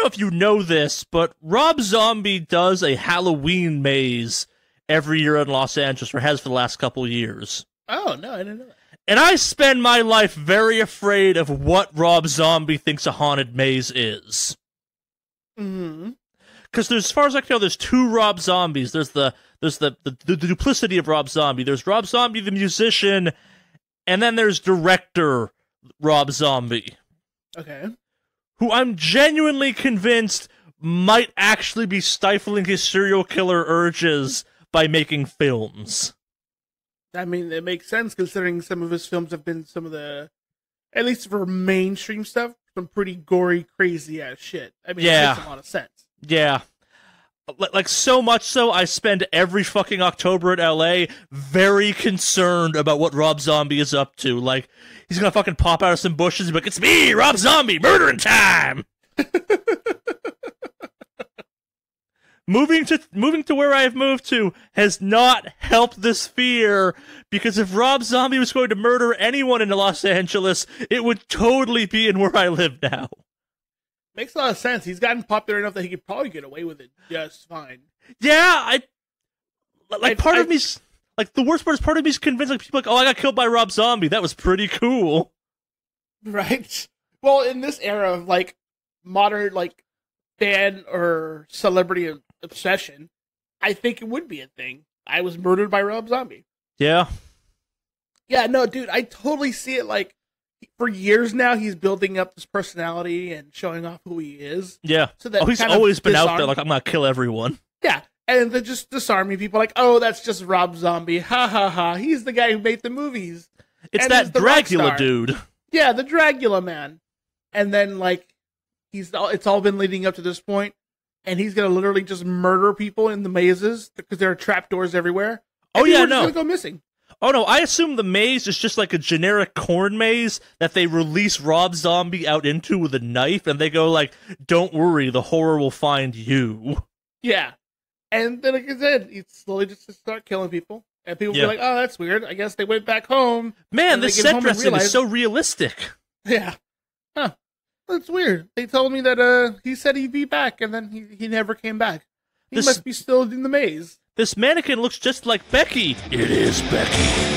know if you know this, but Rob Zombie does a Halloween maze every year in Los Angeles, or has for the last couple years. Oh, no, I didn't know that. And I spend my life very afraid of what Rob Zombie thinks a haunted maze is. Mm-hmm. Because as far as I can tell, there's two Rob Zombies. There's the duplicity of Rob Zombie. There's Rob Zombie, the musician, and then there's director Rob Zombie. Okay. Who I'm genuinely convinced might actually be stifling his serial killer urges by making films. I mean, it makes sense considering some of his films have been some of the, at least for mainstream stuff, some pretty gory, crazy ass shit. I mean, Yeah. It makes a lot of sense. Yeah. Like, so much so, I spend every fucking October in LA very concerned about what Rob Zombie is up to. Like, he's gonna fucking pop out of some bushes and be like, "It's me, Rob Zombie, murdering time!" Moving to where I have moved to has not helped this fear, because if Rob Zombie was going to murder anyone in Los Angeles, it would totally be in where I live now. Makes a lot of sense. He's gotten popular enough that he could probably get away with it just fine. Yeah, part of me's like, the worst part is part of me's convinced, like, people like, "Oh, I got killed by Rob Zombie. That was pretty cool." Right? Well, in this era of, like, modern, like, fan or celebrity obsession, I think it would be a thing. I was murdered by Rob Zombie. Yeah. Yeah, no, dude, I totally see it. Like, for years now, he's building up this personality and showing off who he is. Yeah. So that he's always been out there like, "I'm gonna kill everyone." Yeah, and they're just disarming people like, "Oh, that's just Rob Zombie. Ha ha ha. He's the guy who made the movies. It's And that he's the Dracula rock star." dude. Yeah, the Dracula man." And then, like, it's all been leading up to this point, and he's gonna literally just murder people in the mazes because there are trapdoors everywhere. Oh, yeah, We're no. just gonna go missing. Oh no, I assume the maze is just like a generic corn maze that they release Rob Zombie out into with a knife, and they go like, "Don't worry, the horror will find you." Yeah, and then, like I said, he slowly just start killing people, and people Yeah. be like, "Oh, that's weird. I guess they went back home." Man, And they this get set home and dressing is realize- so realistic. Yeah. Huh. That's weird. They told me that he said he'd be back, and then he never came back. He This- must be still in the maze. This mannequin looks just like Becky. It is Becky.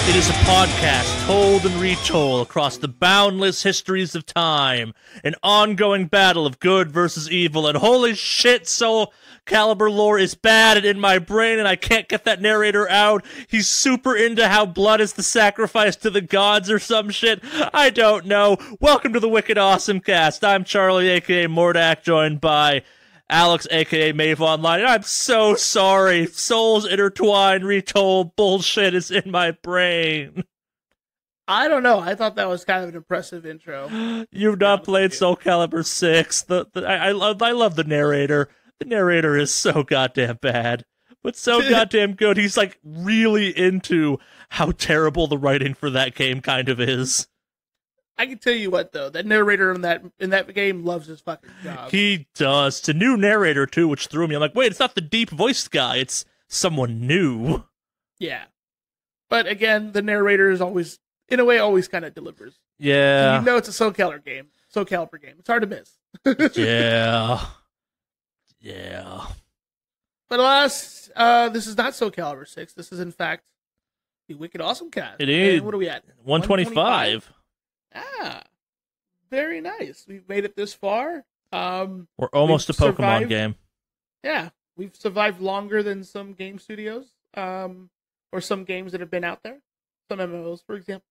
It is a podcast told and retold across the boundless histories of time, an ongoing battle of good versus evil, and holy shit, Soul Calibur lore is bad and in my brain, and I can't get that narrator out. He's super into how blood is the sacrifice to the gods or some shit. I don't know. Welcome to the Wicked Awesome Cast. I'm Charlie, aka Mordak, joined by Alex, aka Mave Online. I'm so sorry. Souls intertwined, retold bullshit is in my brain. I don't know. I thought that was kind of an impressive intro. You've not played Soul Calibur 6. I love the narrator. The narrator is so goddamn bad, but so goddamn good. He's like really into how terrible the writing for that game kind of is. I can tell you what, though, that narrator in that game loves his fucking job. He does. It's a new narrator too, which threw me. I'm like, wait, it's not the deep voiced guy. It's someone new. Yeah, but again, the narrator is always, in a way, always kind of delivers. Yeah. You know, it's a Soul Calibur game. It's hard to miss. Yeah. Yeah. But alas, this is not Soul Calibur 6. This is, in fact, the Wicked Awesome Cast. It is. And what are we at? 125. Ah, very nice. We've made it this far. We're almost a we've Pokemon survived. game. Yeah, we've survived longer than some game studios, or some games that have been out there. Some MMOs, for example.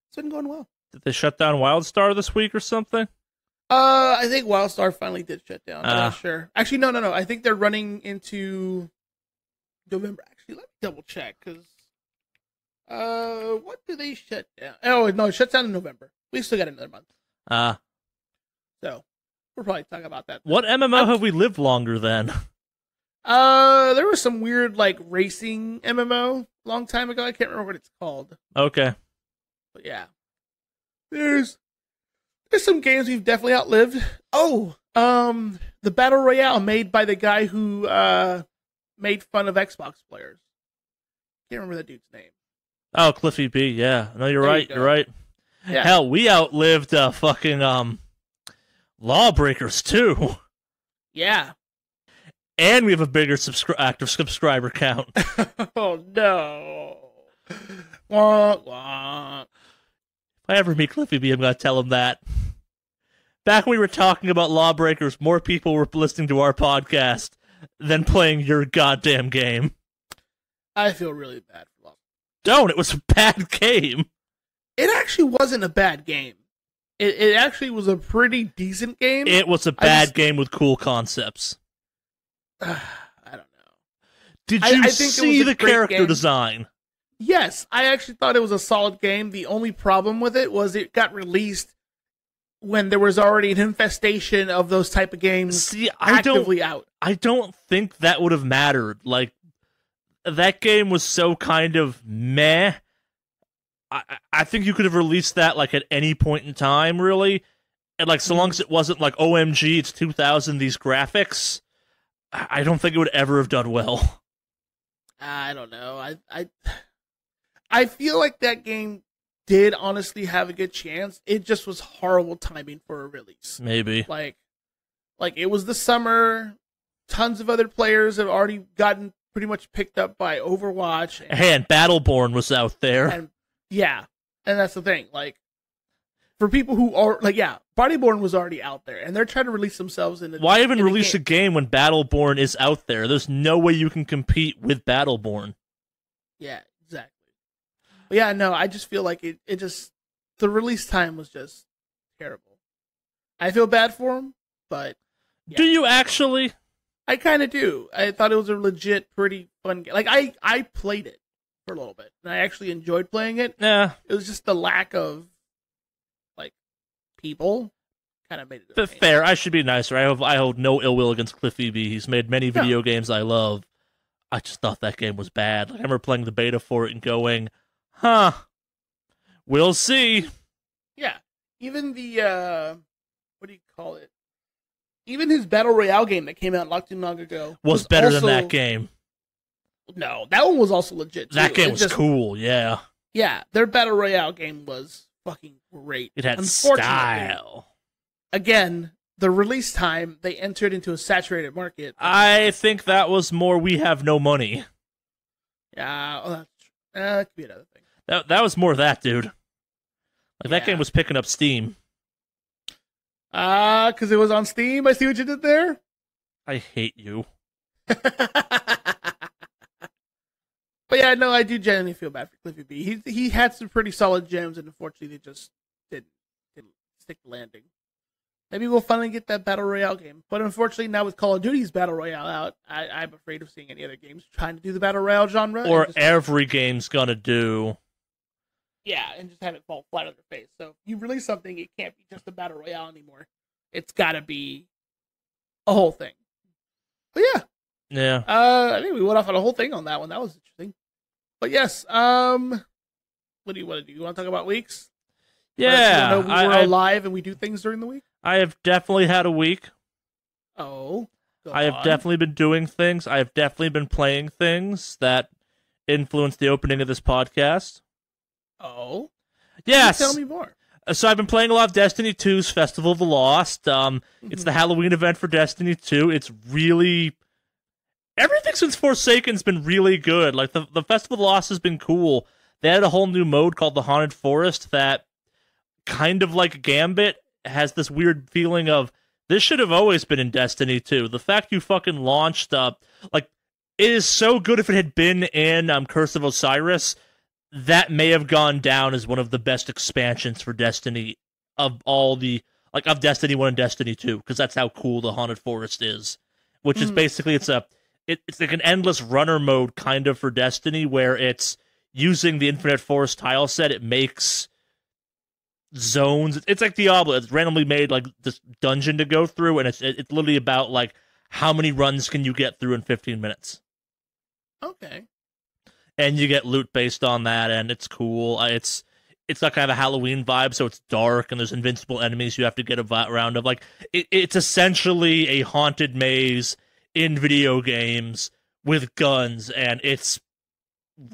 It's been going well. Did they shut down WildStar this week or something? I think WildStar finally did shut down. I'm Ah. not sure. Actually, no. I think they're running into November. Actually, let me double check, because what do they shut down? Oh no, it shuts down in November. We still got another month, so we'll probably talk about that. What MMO have we lived longer than? There was some weird, like, racing MMO a long time ago. I can't remember what it's called, Okay. but yeah, there's some games we've definitely outlived. Oh, the Battle Royale made by the guy who made fun of Xbox players. Can't remember that dude's name. Oh, Cliffy B. Yeah, no, you're There you right. go. You're right. Yeah. Hell, we outlived fucking Lawbreakers too, Yeah. and we have a bigger active subscriber count. Oh no. Wah, wah. If I ever meet Cliffy B, I'm gonna tell him that. Back when we were talking about Lawbreakers, more people were listening to our podcast than playing your goddamn game. I feel really bad for Lost. Don't. It was a bad game. It actually wasn't a bad game. It actually was a pretty decent game. It was a bad game with cool concepts. I don't know. Did I you think it see was a the great character game. design? Yes, I actually thought it was a solid game. The only problem with it was it got released when there was already an infestation of those type of games See, actively out. I don't think that would have mattered. Like, that game was so kind of meh. I think you could have released that like at any point in time, really. And like, so long as it wasn't like, OMG, it's 2000, these graphics, I don't think it would ever have done well. I don't know. I feel like that game did honestly have a good chance. It just was horrible timing for a release. Maybe. Like it was the summer. Tons of other players have already gotten pretty much picked up by Overwatch. And Battleborn was out there. And yeah, and that's the thing. Like, for people who are like, yeah, Bodyborn was already out there, and they're trying to release themselves in. Why even in release a game? game when Battleborn is out there? There's no way you can compete with Battleborn. Yeah, exactly. But yeah, no, I just feel like it just, the release time was just terrible. I feel bad for him, but yeah. Do you actually? I kind of do. I thought it was a legit, pretty fun game. Like, I played it for a little bit, and I actually enjoyed playing it. Yeah. It was just the lack of, like, people kind of made it. But fair. I should be nicer. I hold no ill will against Cliffy B. He's made many video games I love. I just thought that game was bad. Like, I remember playing the beta for it and going, huh, we'll see. Yeah. Even the, what do you call it? Even his Battle Royale game that came out not too long ago was better than that game. No, that one was also legit, too. That game was cool, yeah. Yeah, their Battle Royale game was fucking great. It had Unfortunately, style. Again, the release time, they entered into a saturated market. I think that was more we have no money. Yeah, well, that's true. That could be another thing. That was more that, dude. Like, that Yeah. game was picking up steam. Because it was on Steam. I see what you did there. I hate you. But yeah, no, I do genuinely feel bad for Cliffy B. He had some pretty solid gems, and unfortunately, they just didn't stick the landing. Maybe we'll finally get that Battle Royale game. But unfortunately, now with Call of Duty's Battle Royale out, I'm afraid of seeing any other games trying to do the Battle Royale genre. Or every game's gonna do. Yeah, and just have it fall flat on their face. So if you release something, it can't be just a Battle Royale anymore. It's gotta be a whole thing. But yeah. Yeah. I think we went off on a whole thing on that one. That was interesting. But yes, what do you want to do? You want to talk about weeks? Yeah. We were alive and we do things during the week? I have definitely had a week. Oh. I have definitely been doing things. I have definitely been playing things that influenced the opening of this podcast. Oh. Yes. Tell me more. So I've been playing a lot of Destiny 2's Festival of the Lost. It's the Halloween event for Destiny 2. It's really... Everything since Forsaken's been really good. Like, the Festival of the Lost has been cool. They had a whole new mode called the Haunted Forest that, kind of like Gambit, has this weird feeling of, this should have always been in Destiny 2. The fact you fucking launched, it is so good if it had been in Curse of Osiris, that may have gone down as one of the best expansions for Destiny of all the, of Destiny 1 and Destiny 2, because that's how cool the Haunted Forest is. Which is basically, it's like an endless runner mode kind of for Destiny, where it's using the Infinite Forest tile set, it makes zones. It's like Diablo. It's randomly made like this dungeon to go through, and it's literally about like how many runs can you get through in 15 minutes. Okay. And you get loot based on that, and it's cool. It's got kind of a Halloween vibe, so it's dark, and there's invincible enemies you have to get around of. Like, it's essentially a haunted maze in video games with guns, and it's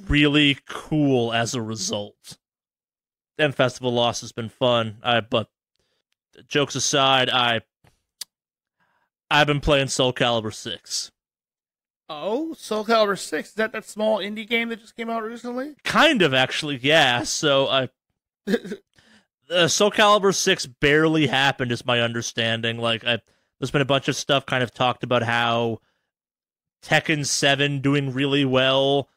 really cool as a result. And Festival Lost has been fun. But jokes aside, I've been playing Soul Calibur 6. Oh, Soul Calibur 6. Is that small indie game that just came out recently? Kind of, actually, yeah. So, Soul Calibur 6 barely happened, is my understanding. Like, there's been a bunch of stuff kind of talked about how Tekken 7 doing really well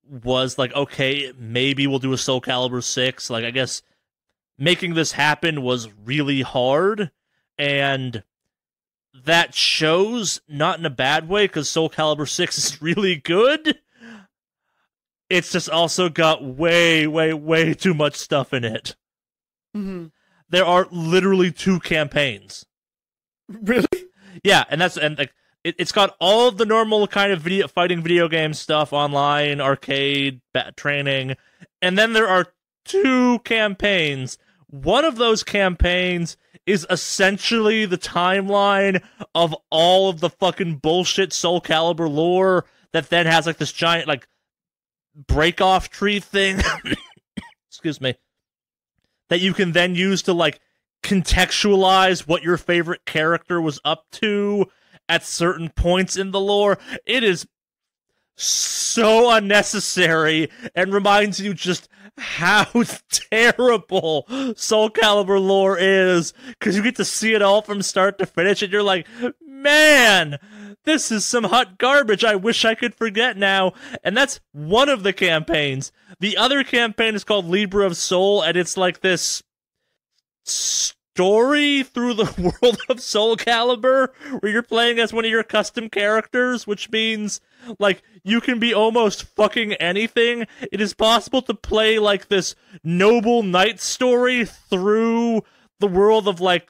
was like, okay, maybe we'll do a Soul Calibur 6. Like, I guess making this happen was really hard, and that shows, not in a bad way, because Soul Calibur 6 is really good. It's just also got way, way, way too much stuff in it. Mm-hmm. There are literally 2 campaigns. Really? Yeah, and like it's got all of the normal kind of fighting video game stuff, online, arcade, training, and then there are 2 campaigns. One of those campaigns is essentially the timeline of all of the fucking bullshit Soul Calibur lore that then has like this giant like break-off tree thing. Excuse me. That you can then use to like contextualize what your favorite character was up to at certain points in the lore. It is so unnecessary and reminds you just how terrible Soul Calibur lore is, because you get to see it all from start to finish and you're like, man, this is some hot garbage. I wish I could forget now. And that's one of the campaigns. The other campaign is called Libra of Soul, and it's like this story through the world of Soul Calibur where you're playing as one of your custom characters, which means like you can be almost fucking anything. It is possible to play like this noble knight story through the world of like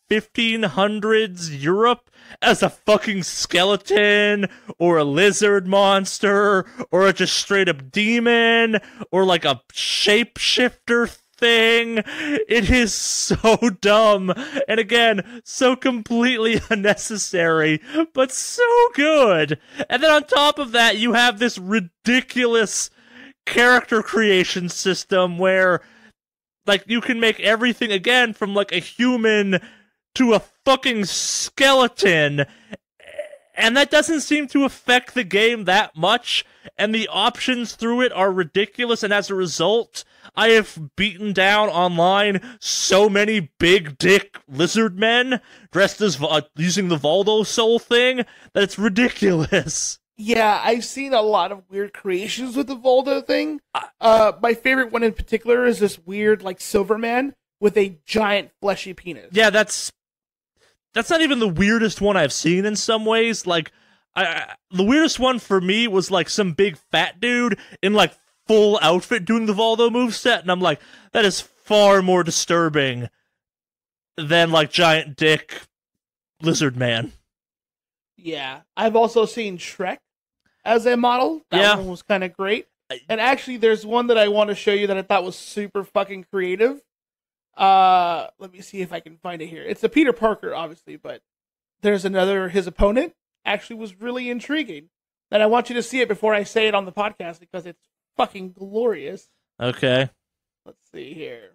1500s Europe as a fucking skeleton or a lizard monster or a just straight up demon or like a shapeshifter thing. It is so dumb, and again, so completely unnecessary, but so good. And then on top of that, you have this ridiculous character creation system where like you can make everything again from like a human to a fucking skeleton, and that doesn't seem to affect the game that much, and the options through it are ridiculous, and as a result, I have beaten down online so many big dick lizard men dressed as using the Voldo Soul thing that it's ridiculous. Yeah, I've seen a lot of weird creations with the Voldo thing. My favorite one in particular is this weird, like, Silverman with a giant fleshy penis. Yeah, that's not even the weirdest one I've seen in some ways. Like, the weirdest one for me was, like, some big fat dude in, like, full outfit doing the Voldo moveset, and I'm like, that is far more disturbing than, like, giant dick lizard man. Yeah. I've also seen Shrek as a model. That one was kind of great. And actually, there's one that I want to show you that I thought was super fucking creative. Let me see if I can find it here. It's a Peter Parker, obviously, but there's another, his opponent actually was really intriguing. And I want you to see it before I say it on the podcast because it's fucking glorious. Okay. Let's see here.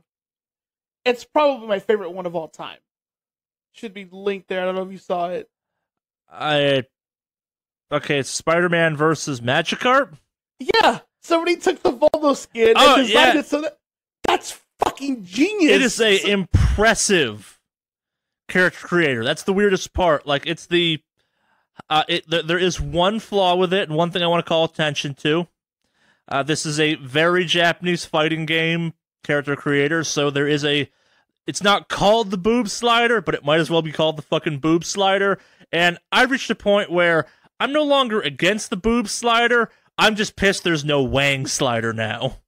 It's probably my favorite one of all time. Should be linked there. I don't know if you saw it. Okay, it's Spider-Man versus Magikarp? Yeah! Somebody took the Voldo skin and designed it so that's fucking genius! It is a impressive character creator. That's the weirdest part. Like, it's the... there is one flaw with it, and one thing I want to call attention to. This is a very Japanese fighting game character creator, so there is a... It's not called the boob slider, but it might as well be called the fucking boob slider. And I've reached a point where I'm no longer against the boob slider. I'm just pissed there's no Wang slider now.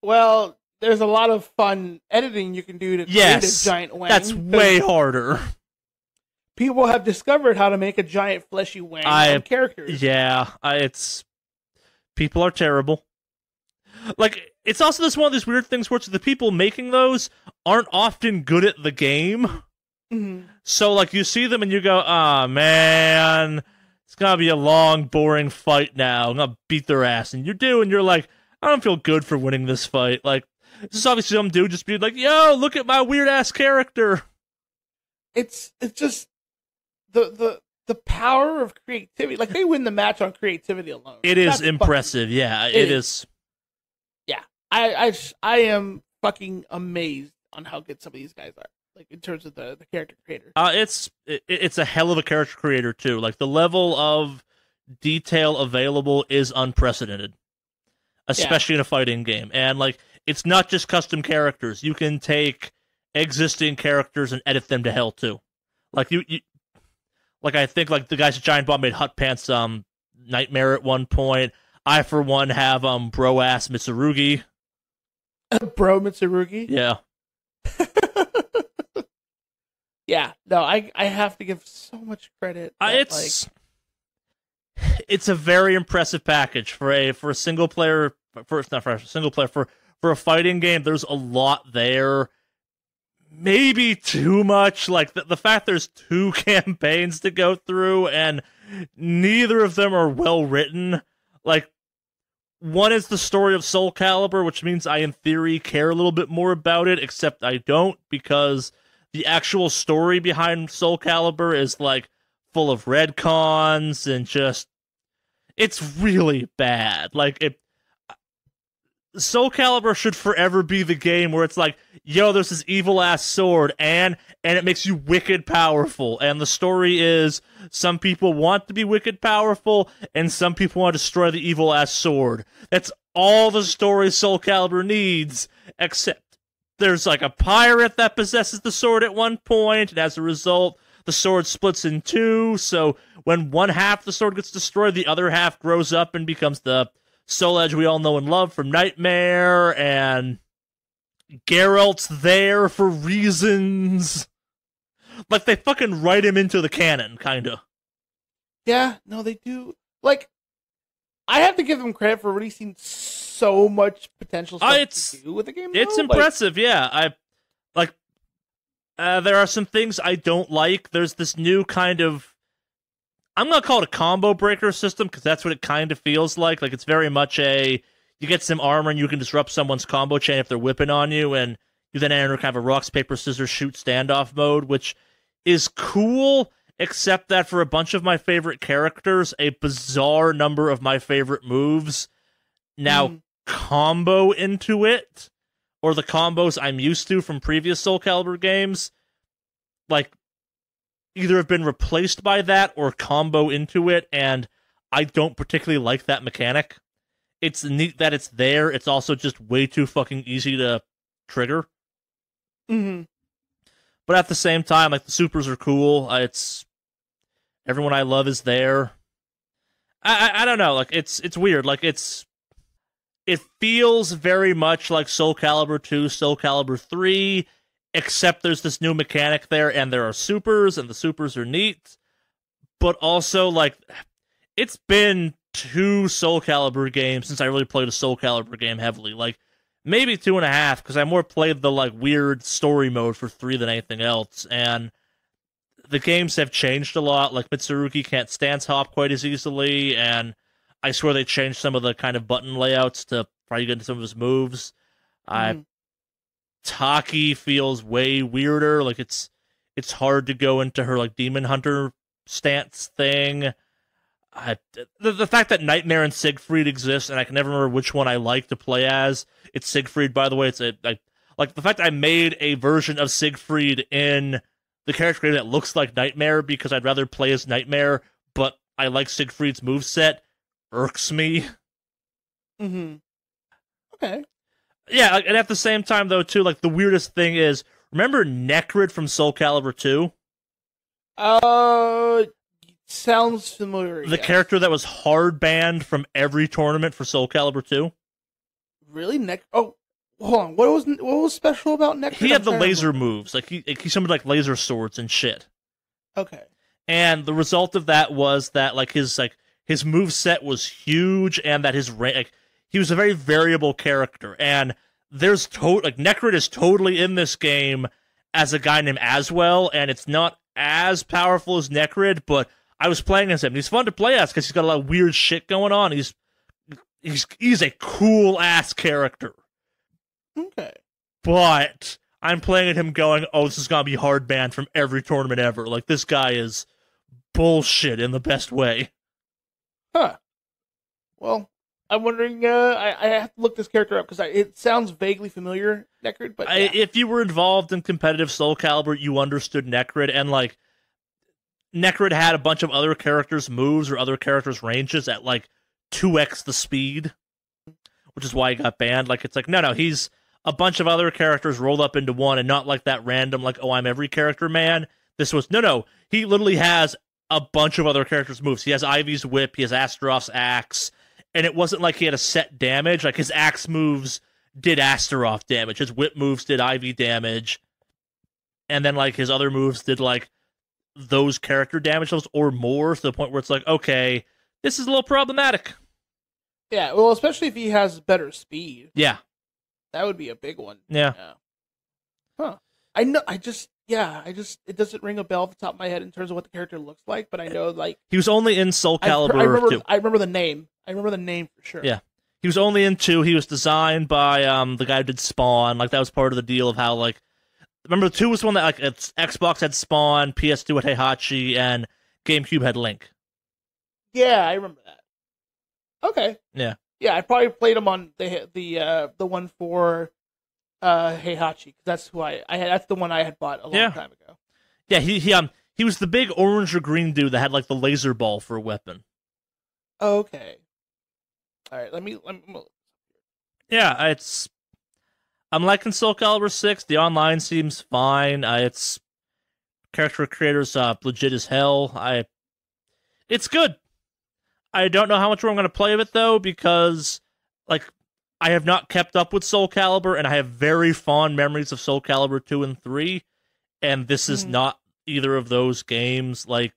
Well, there's a lot of fun editing you can do to create a giant Wang. That's way harder. People have discovered how to make a giant fleshy Wang on characters. Yeah, it's... People are terrible. Like, it's also this one of these weird things where the people making those aren't often good at the game. Mm-hmm. So, like, you see them and you go, man, it's gonna be a long, boring fight now. I'm gonna beat their ass. And you do, and you're like, I don't feel good for winning this fight. Like, this is obviously some dude just being like, yo, look at my weird-ass character. It's just the power of creativity. Like, they win the match on creativity alone. It is impressive, yeah. It is. Yeah. I am fucking amazed on how good some of these guys are. Like, in terms of the character creator. It's a hell of a character creator, too. Like, the level of detail available is unprecedented. Especially in a fighting game. And, like, it's not just custom characters. You can take existing characters and edit them to hell, too. Like, like, I think, like, the guys at Giant Bomb made Hut Pants, Nightmare at one point. I, for one, have, Bro-ass Mitsurugi. Bro Mitsurugi? Yeah. Yeah, no, I have to give so much credit. It's a very impressive package for a single player. For a fighting game. There's a lot there. Maybe too much. Like the fact there's 2 campaigns to go through, and neither of them are well written. Like, one is the story of Soul Calibur, which means I, in theory, care a little bit more about it, except I don't, because the actual story behind Soul Calibur is, like, full of retcons and just... It's really bad. Like, Soul Calibur should forever be the game where it's like, yo, there's this evil-ass sword, and it makes you wicked powerful. And the story is, some people want to be wicked powerful, and some people want to destroy the evil-ass sword. That's all the story Soul Calibur needs, except there's, like, a pirate that possesses the sword at one point, and as a result, the sword splits in 2, so when one half of the sword gets destroyed, the other half grows up and becomes the Soul Edge we all know and love from Nightmare, and Geralt's there for reasons. Like, they fucking write him into the canon, kinda. Yeah, no, they do. Like, I have to give them credit for releasing so much potential stuff to do with the game. It's impressive, yeah. There are some things I don't like. There's this new kind of... I'm going to call it a combo breaker system, because that's what it kind of feels like. Like, it's very much you get some armor and you can disrupt someone's combo chain if they're whipping on you, and you then enter kind of a rocks, paper, scissors, shoot standoff mode, which is cool, except that for a bunch of my favorite characters, a bizarre number of my favorite moves now combo into it, or the combos I'm used to from previous Soul Calibur games, like, either have been replaced by that or combo into it, and I don't particularly like that mechanic. It's neat that it's there. It's also just way too fucking easy to trigger. Mm-hmm. But at the same time, like, the supers are cool. It's everyone I love is there. I don't know. Like, it's weird. Like, it feels very much like Soul Calibur 2, Soul Calibur 3, except there's this new mechanic there, and there are supers, and the supers are neat. But also, like, it's been 2 Soul Calibur games since I really played a Soul Calibur game heavily. Like, maybe 2.5, because I more played the, like, weird story mode for 3 than anything else. And the games have changed a lot. Like, Mitsurugi can't stance hop quite as easily, and I swear they changed some of the kind of button layouts to probably get into some of his moves. Taki feels way weirder. Like, it's hard to go into her, like, Demon Hunter stance thing. The fact that Nightmare and Siegfried exist, and I can never remember which one I like to play as. It's Siegfried, by the way. Like, the fact that I made a version of Siegfried in the character creator that looks like Nightmare because I'd rather play as Nightmare, but I like Siegfried's moveset, irks me. Mm-hmm. Okay. Yeah, and at the same time, though, too, like, the weirdest thing is, remember Necrid from Soul Calibur 2? Sounds familiar. The character that was hard banned from every tournament for Soul Calibur 2? Really? Oh, hold on. What was special about Necrid? He had the laser moves. Like, he summoned, like, laser swords and shit. Okay. And the result of that was that, like, his moveset was huge, and that he was a very variable character, and there's Necrid is totally in this game as a guy named Aswell, and it's not as powerful as Necrid, but I was playing as him. He's fun to play as because he's got a lot of weird shit going on. He's a cool ass character. Okay. But I'm playing at him going, oh, this is gonna be hard banned from every tournament ever. Like, this guy is bullshit in the best way. Huh. Well, I'm wondering, I have to look this character up because it sounds vaguely familiar, Necrid, but yeah. If you were involved in competitive Soul Calibur, you understood Necrid, and like, Necrid had a bunch of other characters' moves or other characters' ranges at like 2x the speed, which is why he got banned. Like, it's like, no, he's a bunch of other characters rolled up into one, and not like that random, like, oh, I'm every character man. This was, no, he literally has a bunch of other characters' moves. He has Ivy's whip, he has Astaroth's axe, and it wasn't like he had a set damage. Like, his axe moves did Astaroth damage, his whip moves did Ivy damage, and then, like, his other moves did, like, those character damage levels or more, to the point where it's like, okay, this is a little problematic. Yeah, well, especially if he has better speed. Yeah. That would be a big one. Yeah. Huh. I know, it doesn't ring a bell off the top of my head in terms of what the character looks like, but I know, like... He was only in Soul Calibur 2. I remember the name. I remember the name for sure. Yeah. He was only in 2. He was designed by the guy who did Spawn. Like, that was part of the deal of how, like... Remember, 2 was one that, like, Xbox had Spawn, PS2 had Heihachi, and GameCube had Link. Yeah, I remember that. Okay. Yeah. Yeah, I probably played him on the one for Heihachi. That's who I had. That's the one I had bought a long time ago. Yeah, he was the big orange or green dude that had like the laser ball for a weapon. Okay. All right. Let me. Yeah, I'm liking Soul Calibur 6. The online seems fine. It's character creators legit as hell. It's good. I don't know how much more I'm going to play of it, though, because, like, I have not kept up with Soul Calibur, and I have very fond memories of Soul Calibur 2 and 3, and this is not either of those games. Like,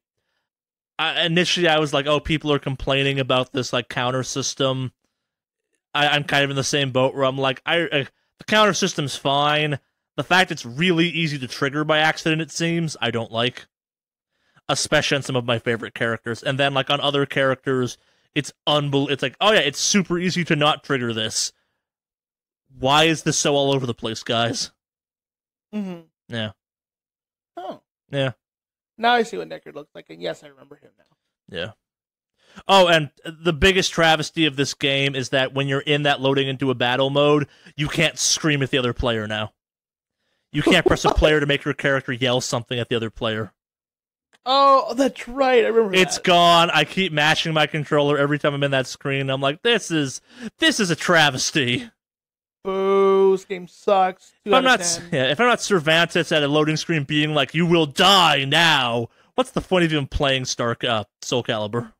initially I was like, oh, people are complaining about this, like, counter system. I'm kind of in the same boat where I'm like, the counter system's fine. The fact it's really easy to trigger by accident, it seems, I don't like. Especially on some of my favorite characters. And then, like, on other characters, it's it's like, oh yeah, it's super easy to not trigger this. Why is this so all over the place, guys? Mm-hmm. Yeah. Oh. Yeah. Now I see what Necrid looks like, and yes, I remember him now. Yeah. Oh, and the biggest travesty of this game is that when you're in that loading into a battle mode, you can't scream at the other player now. You can't press a player to make your character yell something at the other player. Oh, that's right. I remember It's gone. I keep mashing my controller every time I'm in that screen. I'm like, this is a travesty. Boo, this game sucks. If I'm not Cervantes at a loading screen being like, you will die now, what's the point of even playing Soul Calibur?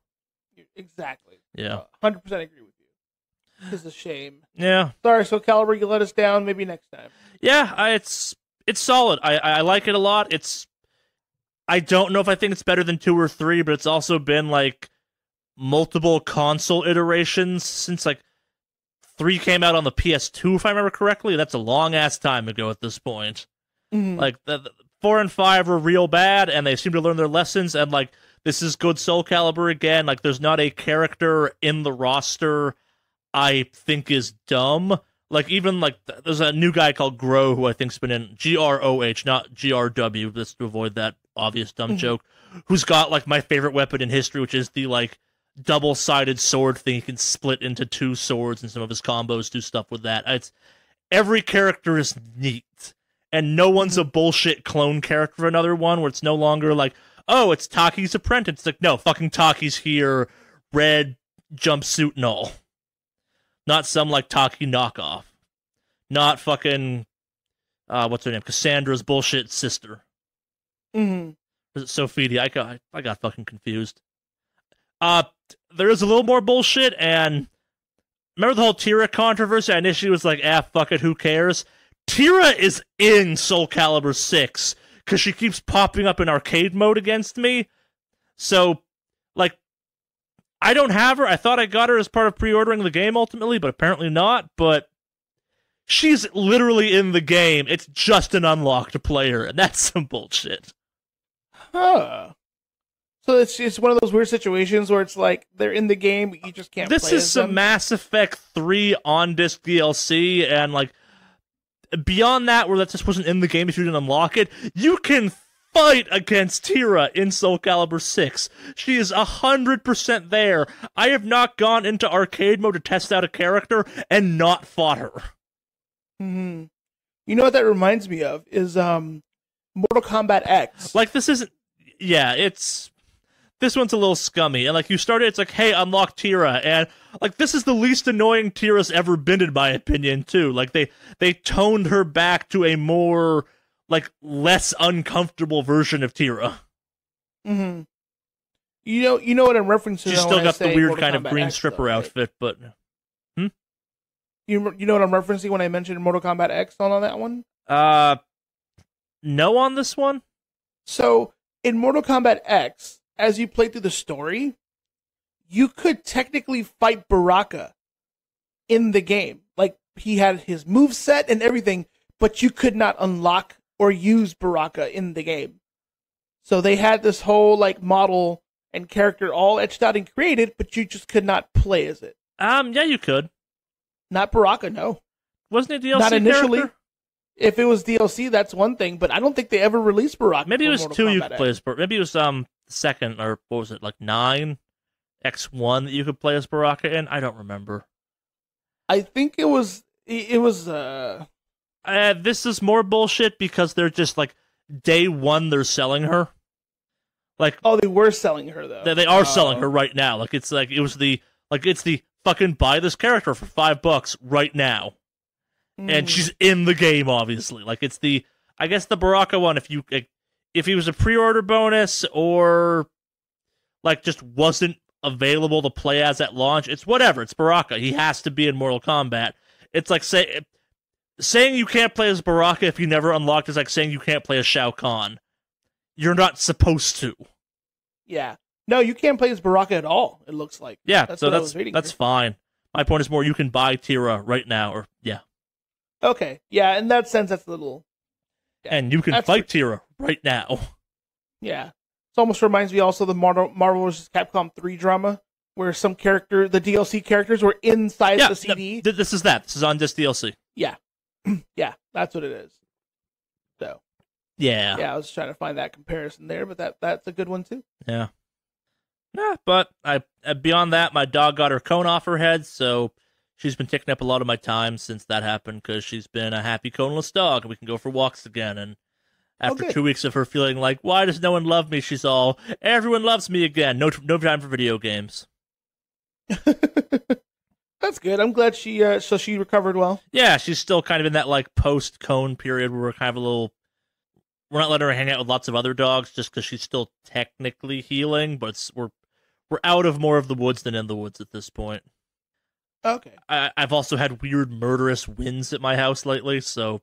Exactly. Yeah. 100% agree with you. This is a shame. Yeah. Sorry, Soul Calibur, you let us down. Maybe next time. Yeah, it's solid. I like it a lot. I don't know if I think it's better than 2 or 3, but it's also been, like, multiple console iterations since, like, 3 came out on the PS2, if I remember correctly. That's a long-ass time ago at this point. Mm-hmm. Like, 4 and 5 were real bad, and they seem to learn their lessons, and, like, this is good Soul Calibur again. Like, there's not a character in the roster I think is dumb. Like, even, like, there's a new guy called Groh who I think's been in GROH, not GRW, just to avoid that obvious dumb joke, who's got, like, my favorite weapon in history, which is the, like, double-sided sword thing. He can split into 2 swords, and some of his combos do stuff with that. Every character is neat, and no one's a bullshit clone character of another one, where it's no longer like, oh, it's Taki's apprentice. It's like, no, fucking Taki's here, red jumpsuit and all. Not some, like, Taki knockoff. Not fucking, what's her name? Cassandra's bullshit sister. Mm-hmm. Was it Sophia? I got fucking confused. There is a little more bullshit, and remember the whole Tira controversy? I initially was like, fuck it, who cares? Tira is in Soul Calibur 6, because she keeps popping up in arcade mode against me. So, like, I don't have her. I thought I got her as part of pre-ordering the game ultimately, but apparently not. But she's literally in the game. It's just an unlocked player, and that's some bullshit. Huh. So it's one of those weird situations where it's like they're in the game, but you just can't. This play is as some them. Mass Effect 3 on disc DLC, and like beyond that, where that just wasn't in the game if you didn't unlock it, you can fight against Tira in Soul Calibur 6. She is 100% there. I have not gone into arcade mode to test out a character and not fought her. Mm-hmm. You know what that reminds me of is Mortal Kombat X. Like, this isn't... Yeah, it's... This one's a little scummy. And, like, you start it, it's like, hey, unlock Tira. And, like, this is the least annoying Tira's ever been, in my opinion, too. Like, they toned her back to a more... like, less uncomfortable version of Tira. Mm-hmm. You know what I'm referencing. She's still got the weird Mortal kind of Kombat green X, stripper though, right? outfit, but... You know what I'm referencing when I mentioned Mortal Kombat X on that one? No on this one? So, in Mortal Kombat X, as you play through the story, you could technically fight Baraka in the game. Like, he had his moveset and everything, but you could not unlock or use Baraka in the game. So they had this whole, like, model and character all etched out and created, but you just could not play as it. Yeah, you could. Not Baraka, no. Wasn't it DLC Not initially. character? If it was DLC, that's one thing, but I don't think they ever released Baraka. Maybe it for was Mortal 2 you Kombat could play X. as Maybe it was second, or what was it, like 9? X1 that you could play as Baraka in? I don't remember. I think it was This is more bullshit because they're just like, day one they're selling her. Like, oh, they were selling her though. they are selling her right now. Like, it's the fucking buy this character for $5 right now. And she's in the game, obviously. Like, it's I guess the Baraka one, if he was a pre-order bonus or like just wasn't available to play as at launch, it's whatever. It's Baraka. He has to be in Mortal Kombat. It's like saying you can't play as Baraka if you never unlocked is like saying you can't play as Shao Kahn. You're not supposed to. Yeah. No, you can't play as Baraka at all, it looks like. Yeah, That's so what I was reading that's here. fine. My point is more you can buy Tira right now, or yeah. Okay. Yeah, in that sense, that's a little... Yeah, And you can that's fight Tira right now. Yeah. It almost reminds me also of the Marvel vs. Capcom 3 drama, where some character, the DLC characters, were inside Yeah, the CD. this is that. This is on this DLC. Yeah. Yeah, that's what it is. So, Yeah. yeah, I was trying to find that comparison there, but that's a good one too. Yeah. Nah, but beyond that, my dog got her cone off her head, so she's been taking up a lot of my time since that happened because she's been a happy coneless dog, and we can go for walks again. And after good. 2 weeks of her feeling like, why does no one love me? She's all, everyone loves me again. No time for video games. That's good. I'm glad she recovered well. Yeah, she's still kind of in that like post-cone period where we're kind of a little. We're not letting her hang out with lots of other dogs just because she's still technically healing, but we're out of more of the woods than in the woods at this point. Okay. I've also had weird murderous winds at my house lately, so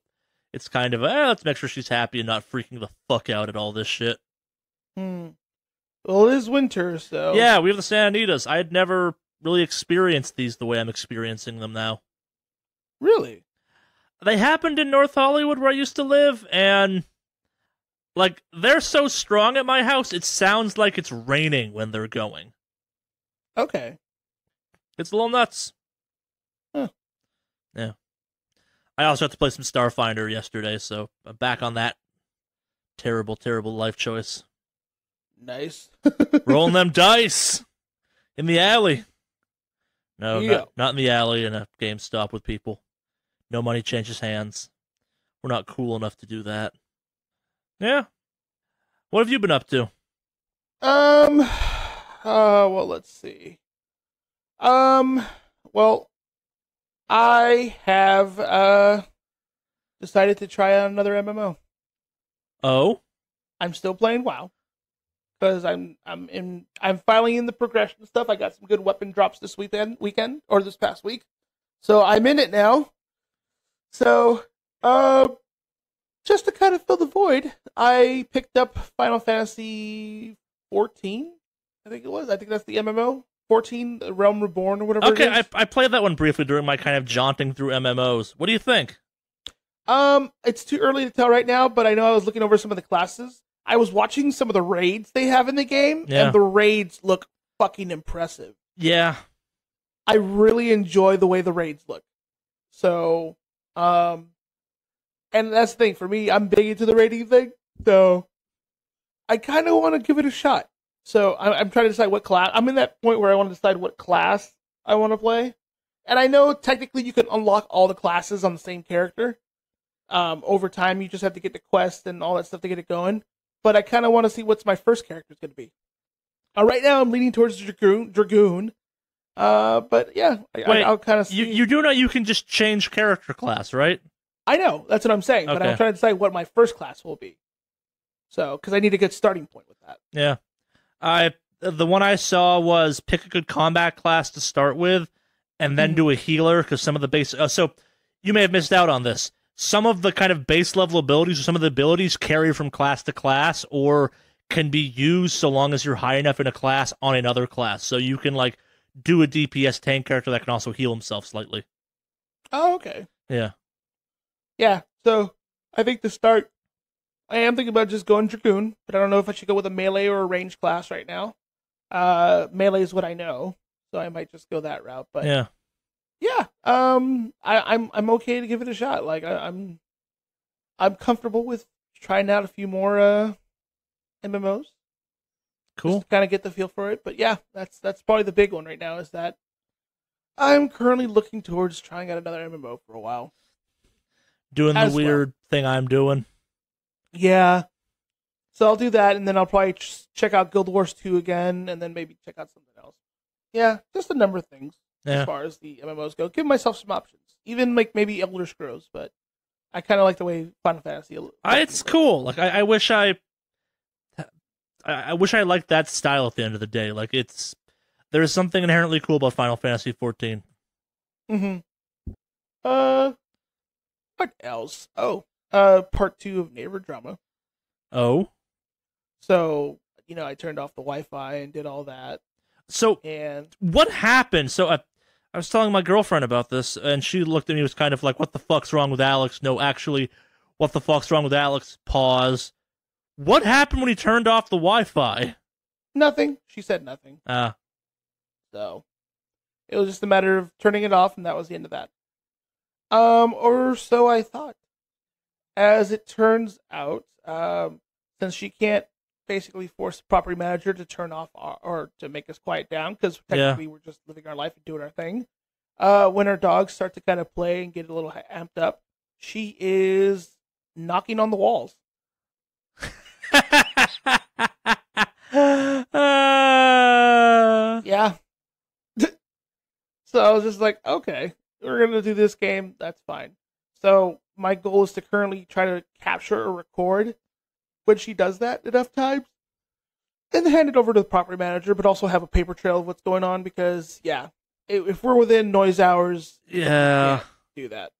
it's kind of let's make sure she's happy and not freaking the fuck out at all this shit. Well, it is winter, so Yeah, we have the Santa Anitas. I had never really experienced these the way I'm experiencing them now. Really? They happened in North Hollywood where I used to live, and like they're so strong at my house, it sounds like it's raining when they're going. Okay. It's a little nuts. Huh. Yeah. I also had to play some Starfinder yesterday, so I'm back on that terrible, terrible life choice. Nice. Rolling them dice in the alley. No, Yeah. not in the alley in a GameStop with people. No money changes hands. We're not cool enough to do that. Yeah. What have you been up to? Well, let's see. Well, I have decided to try out another MMO. Oh? I'm still playing WoW because I'm finally in the progression stuff. I got some good weapon drops this weekend or this past week, so I'm in it now. So, just to kind of fill the void, I picked up Final Fantasy 14. I think it was. I think that's the MMO 14, The Realm Reborn, or whatever. Okay, it is. I played that one briefly during my kind of jaunting through MMOs. What do you think? It's too early to tell right now, but I know I was looking over some of the classes. I was watching some of the raids they have in the game, and the raids look fucking impressive. Yeah. I really enjoy the way the raids look. So, and that's the thing for me. I'm big into the raiding thing, so I kind of want to give it a shot. So I'm trying to decide what class. I'm in that point where I want to decide what class I want to play. And I know technically you can unlock all the classes on the same character. Over time, you just have to get the quest and all that stuff to get it going. But I kind of want to see what's my first character is going to be. Right now, I'm leaning towards Dragoon. But yeah, I'll kind of see. You do know you can just change character class, right? I know, that's what I'm saying. But Okay. I'm trying to decide what my first class will be. So, because I need a good starting point with that. Yeah. The one I saw was pick a good combat class to start with, and then do a healer, because some of the base... so, you may have missed out on this. Some of the kind of base level abilities, or some of the abilities carry from class to class, or can be used so long as you're high enough in a class on another class. So you can, like, do a DPS tank character that can also heal himself slightly. Oh, okay. Yeah. Yeah, so I think to start, I am thinking about just going Dragoon, but I don't know if I should go with a melee or a range class right now. Melee is what I know, so I might just go that route. But yeah, I'm okay to give it a shot. Like I'm comfortable with trying out a few more MMOs. Cool. Just to kind of get the feel for it. But yeah, that's probably the big one right now. Is that I'm currently looking towards trying out another MMO for a while. Doing the weird thing I'm doing. Yeah. So I'll do that, and then I'll probably check out Guild Wars 2 again, and then maybe check out something else. Yeah, just a number of things as far as the MMOs go. Give myself some options. Even like maybe Elder Scrolls, but I kind of like the way Final Fantasy. It's cool. Like I wish I wish I liked that style at the end of the day. Like there's something inherently cool about Final Fantasy 14. Mm-hmm. What else? Oh, part 2 of Neighbor Drama. Oh. So, I turned off the Wi-Fi and did all that. So, and what happened? So, I was telling my girlfriend about this, and she looked at me and was kind of like, what the fuck's wrong with Alex? No, actually, what the fuck's wrong with Alex? Pause. What happened when he turned off the Wi-Fi? Nothing. She said nothing. So, it was just a matter of turning it off, and that was the end of that. Or so I thought. As it turns out, since she can't basically force the property manager to turn off or to make us quiet down, because technically we're just living our life and doing our thing. When our dogs start to kind of play and get a little amped up, she is knocking on the walls. Yeah. So I was just like, okay, we're going to do this game. That's fine. So my goal is to currently try to capture or record when she does that enough times and then hand it over to the property manager, but also have a paper trail of what's going on because, if we're within noise hours, we can't do that.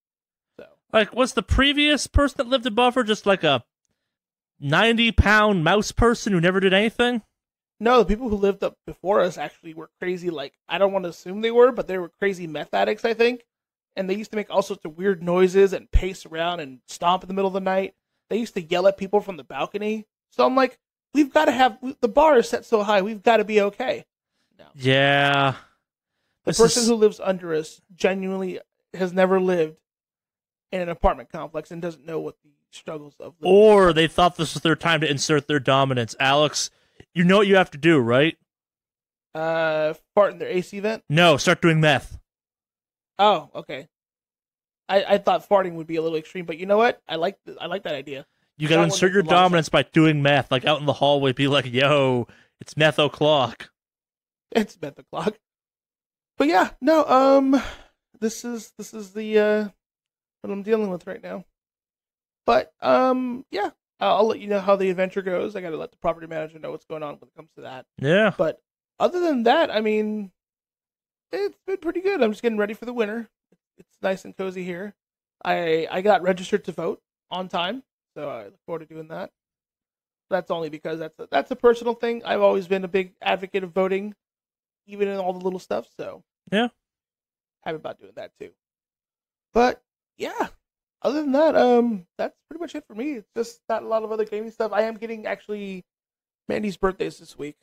So, like, was the previous person that lived above her just like a 90-pound mouse person who never did anything? No, the people who lived up before us actually were crazy. Like, I don't want to assume they were, but they were crazy meth addicts, I think. And they used to make all sorts of weird noises and pace around and stomp in the middle of the night. They used to yell at people from the balcony. So I'm like, we've got to have... The bar is set so high, we've got to be okay. No. Yeah. The person who lives under us genuinely has never lived in an apartment complex and doesn't know what the struggles of living. Or they thought this was their time to insert their dominance. Alex, you know what you have to do, right? Fart in their AC vent? No, start doing meth. Oh, okay. I thought farting would be a little extreme, but you know what? I like that idea. You gotta insert your dominance by doing meth, like out in the hallway, be like, yo, it's meth o'clock. It's meth o'clock. But yeah, no, this is the what I'm dealing with right now. But yeah, I'll let you know how the adventure goes. I gotta let the property manager know what's going on when it comes to that. Yeah. But other than that, I mean, it's been pretty good. I'm just getting ready for the winter. It's nice and cozy here. I got registered to vote on time, so I look forward to doing that. That's only because that's a personal thing. I've always been a big advocate of voting, even in all the little stuff. So yeah, happy about doing that too. But yeah, Other than that, that's pretty much it for me. It's just not a lot of other gaming stuff. I am getting actually Mandy's birthday's this week,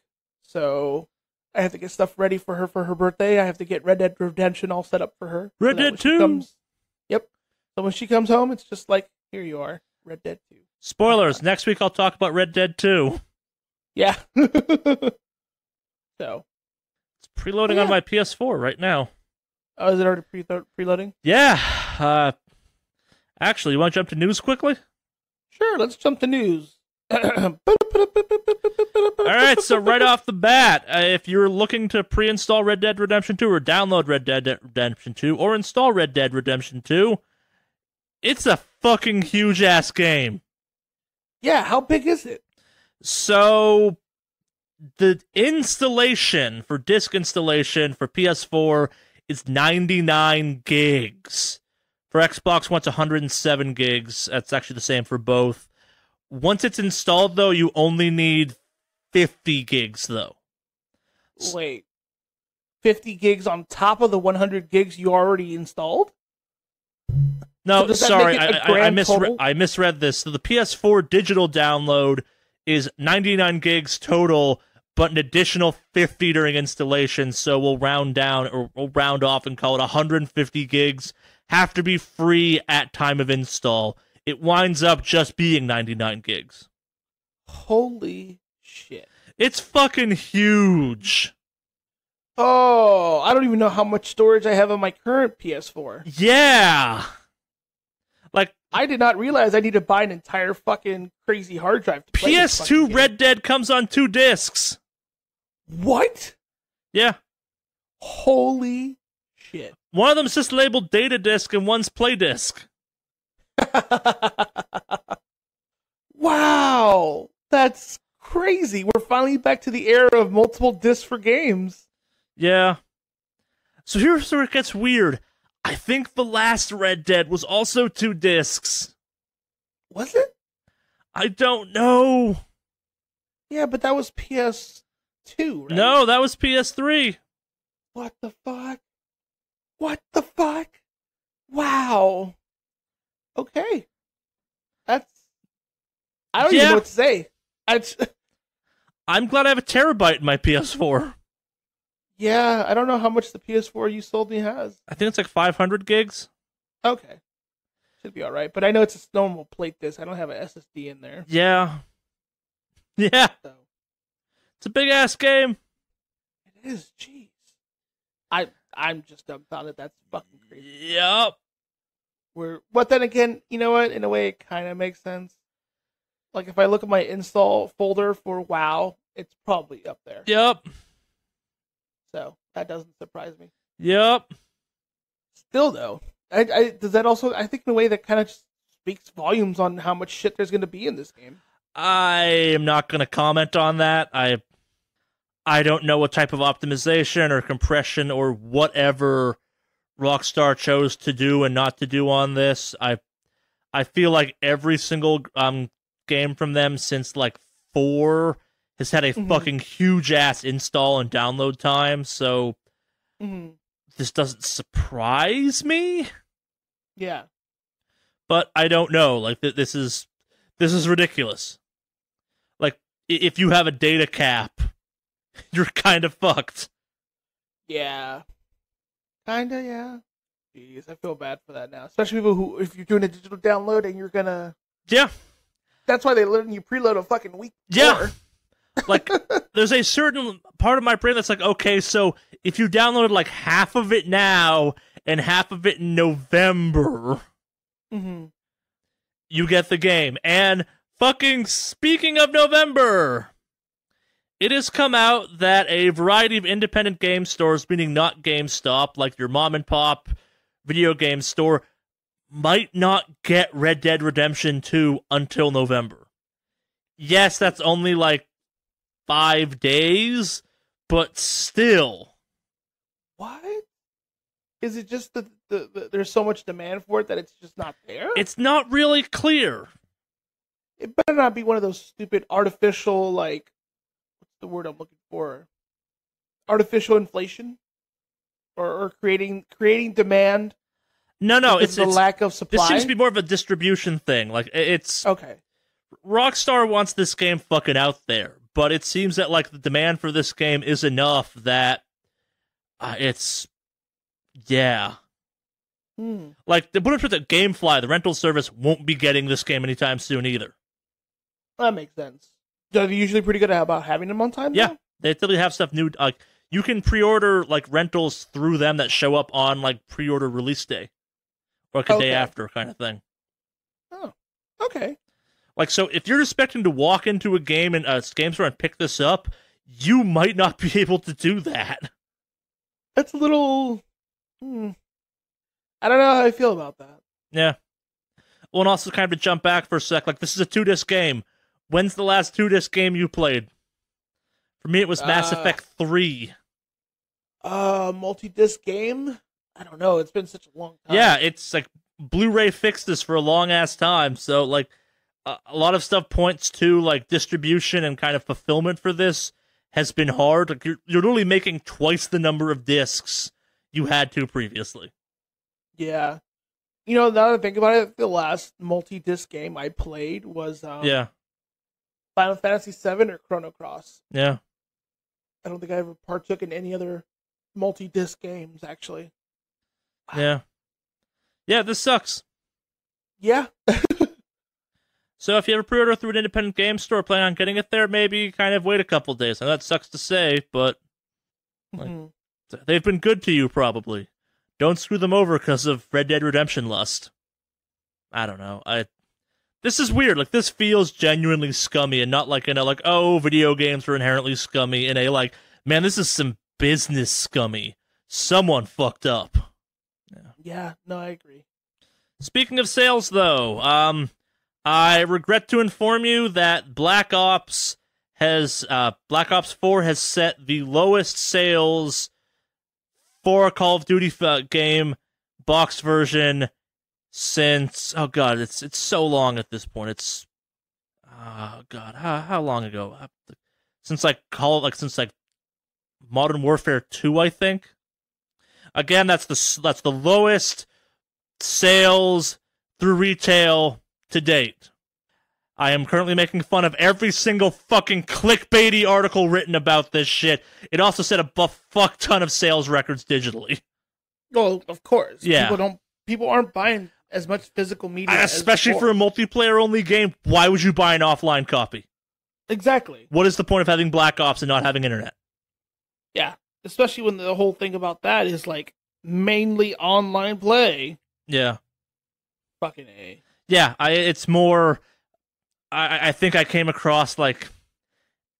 so I have to get stuff ready for her birthday. I have to get Red Dead Redemption all set up for her. Red Dead 2. Yep. So when she comes home, it's just like, here you are, Red Dead 2. Spoilers. Next week I'll talk about Red Dead 2. Yeah. So. It's preloading on my PS4 right now. Oh, is it already preloading? Yeah. Actually, you want to jump to news quickly? Sure, let's jump to news. All right, so right off the bat, if you're looking to pre-install Red Dead Redemption 2 or download Red Dead Redemption 2 or install Red Dead Redemption 2, it's a fucking huge-ass game. Yeah, how big is it? So, the installation for disc installation for PS4 is 99 gigs. For Xbox One, it's 107 gigs. That's actually the same for both. Once it's installed, though, you only need 50 gigs, though. Wait. 50 gigs on top of the 100 gigs you already installed? No, so sorry, I misread this. So the PS4 digital download is 99 gigs total, but an additional 50 during installation, so we'll round down, or we'll round off and call it 150 gigs. Have to be free at time of install. It winds up just being 99 gigs. Holy shit. It's fucking huge. Oh, I don't even know how much storage I have on my current PS4. Yeah. Like, I did not realize I need to buy an entire fucking crazy hard drive to play PS2 Red Dead comes on 2 discs. What? Yeah. Holy shit. One of them's just labeled data disc and one's play disc. Wow. That's crazy. We're finally back to the era of multiple discs for games. Yeah. So here's where it gets weird. I think the last Red Dead was also 2 discs. Was it? I don't know. Yeah, but that was PS2, right? No, that was PS3. What the fuck? What the fuck? Wow. Okay. I don't even know what to say. I'm glad I have a terabyte in my PS4. Yeah, I don't know how much the PS4 you sold me has. I think it's like 500 gigs. Okay. Should be alright. But I know it's a normal plate disc. I don't have an SSD in there. Yeah. Yeah. So. It's a big-ass game. It is. Jeez. I'm just dumbfounded. That's fucking crazy. Yup. But then again, you know what? In a way, it kind of makes sense. Like, if I look at my install folder for WoW, it's probably up there. Yup. So, that doesn't surprise me. Yup. Still, though, does that also, I think in a way that kind of just speaks volumes on how much shit there's going to be in this game. I am not going to comment on that. I don't know what type of optimization or compression or whatever Rockstar chose to do and not to do on this. I feel like every single game from them since like 4 has had a fucking huge ass install and download time, so this doesn't surprise me. Yeah. But I don't know. Like this is ridiculous. Like if you have a data cap, you're kind of fucked. Yeah. Kinda, yeah. Jeez, I feel bad for that now. Especially people who, if you're doing a digital download and you're gonna... Yeah. That's why they let you preload a fucking week before. Yeah. Like, there's a certain part of my brain that's like, okay, so if you downloaded like half of it now and half of it in November, you get the game. And fucking speaking of November... It has come out that a variety of independent game stores, meaning not GameStop, like your mom and pop video game store, might not get Red Dead Redemption 2 until November. Yes, that's only like 5 days, but still. What? Is it just that there's so much demand for it that it's just not there? It's not really clear. It better not be one of those stupid artificial, like, the word I'm looking for, artificial inflation, or creating demand. No, It's the lack of supply. This seems to be more of a distribution thing. Like, it's okay. Rockstar wants this game fucking out there, but it seems that like the demand for this game is enough that it's Like, to put it to the GameFly, the rental service won't be getting this game anytime soon either. That makes sense. Are they usually pretty good about having them on time? Yeah, though? they typically have stuff new. Like, you can pre-order like rentals through them that show up on like pre-order release day, or like a day after, kind of thing. Oh, okay. Like, so if you're expecting to walk into a game and game store and pick this up, you might not be able to do that. That's a little. I don't know how I feel about that. Yeah. Well, and also kind of to jump back for a sec, like, this is a 2-disc game. When's the last 2-disc game you played? For me, it was Mass Effect 3. Multi-disc game? I don't know. It's been such a long time. Yeah, it's like Blu-ray fixed this for a long-ass time, so, like, a lot of stuff points to, like, distribution and kind of fulfillment for this has been hard. Like, you're literally making twice the number of discs you had to previously. Yeah. You know, now that I think about it, the last multi-disc game I played was Final Fantasy VII or Chrono Cross. Yeah. I don't think I ever partook in any other multi-disc games, actually. Yeah. Yeah, this sucks. Yeah. So if you ever pre-order through an independent game store, plan on getting it there, maybe kind of wait a couple days. Now that sucks to say, but like, they've been good to you, probably. Don't screw them over because of Red Dead Redemption lust. I don't know. This is weird. Like, this feels genuinely scummy, and not like in a like, oh, video games are inherently scummy. In a like, man, this is some business scummy. Someone fucked up. Yeah. No, I agree. Speaking of sales, though, I regret to inform you that Black Ops 4 has set the lowest sales for a Call of Duty game box version since, oh god, it's so long at this point. It's how long ago? Since Modern Warfare 2, I think. Again, that's the lowest sales through retail to date. I am currently making fun of every single fucking clickbaity article written about this shit. It also set a fuck ton of sales records digitally. Well, of course. Yeah. People aren't buying as much physical media, especially for a multiplayer-only game. Why would you buy an offline copy? Exactly. What is the point of having Black Ops and not having internet? Yeah, especially when the whole thing about that is like mainly online play. Yeah. Fucking A. Yeah, it's more. I think I came across like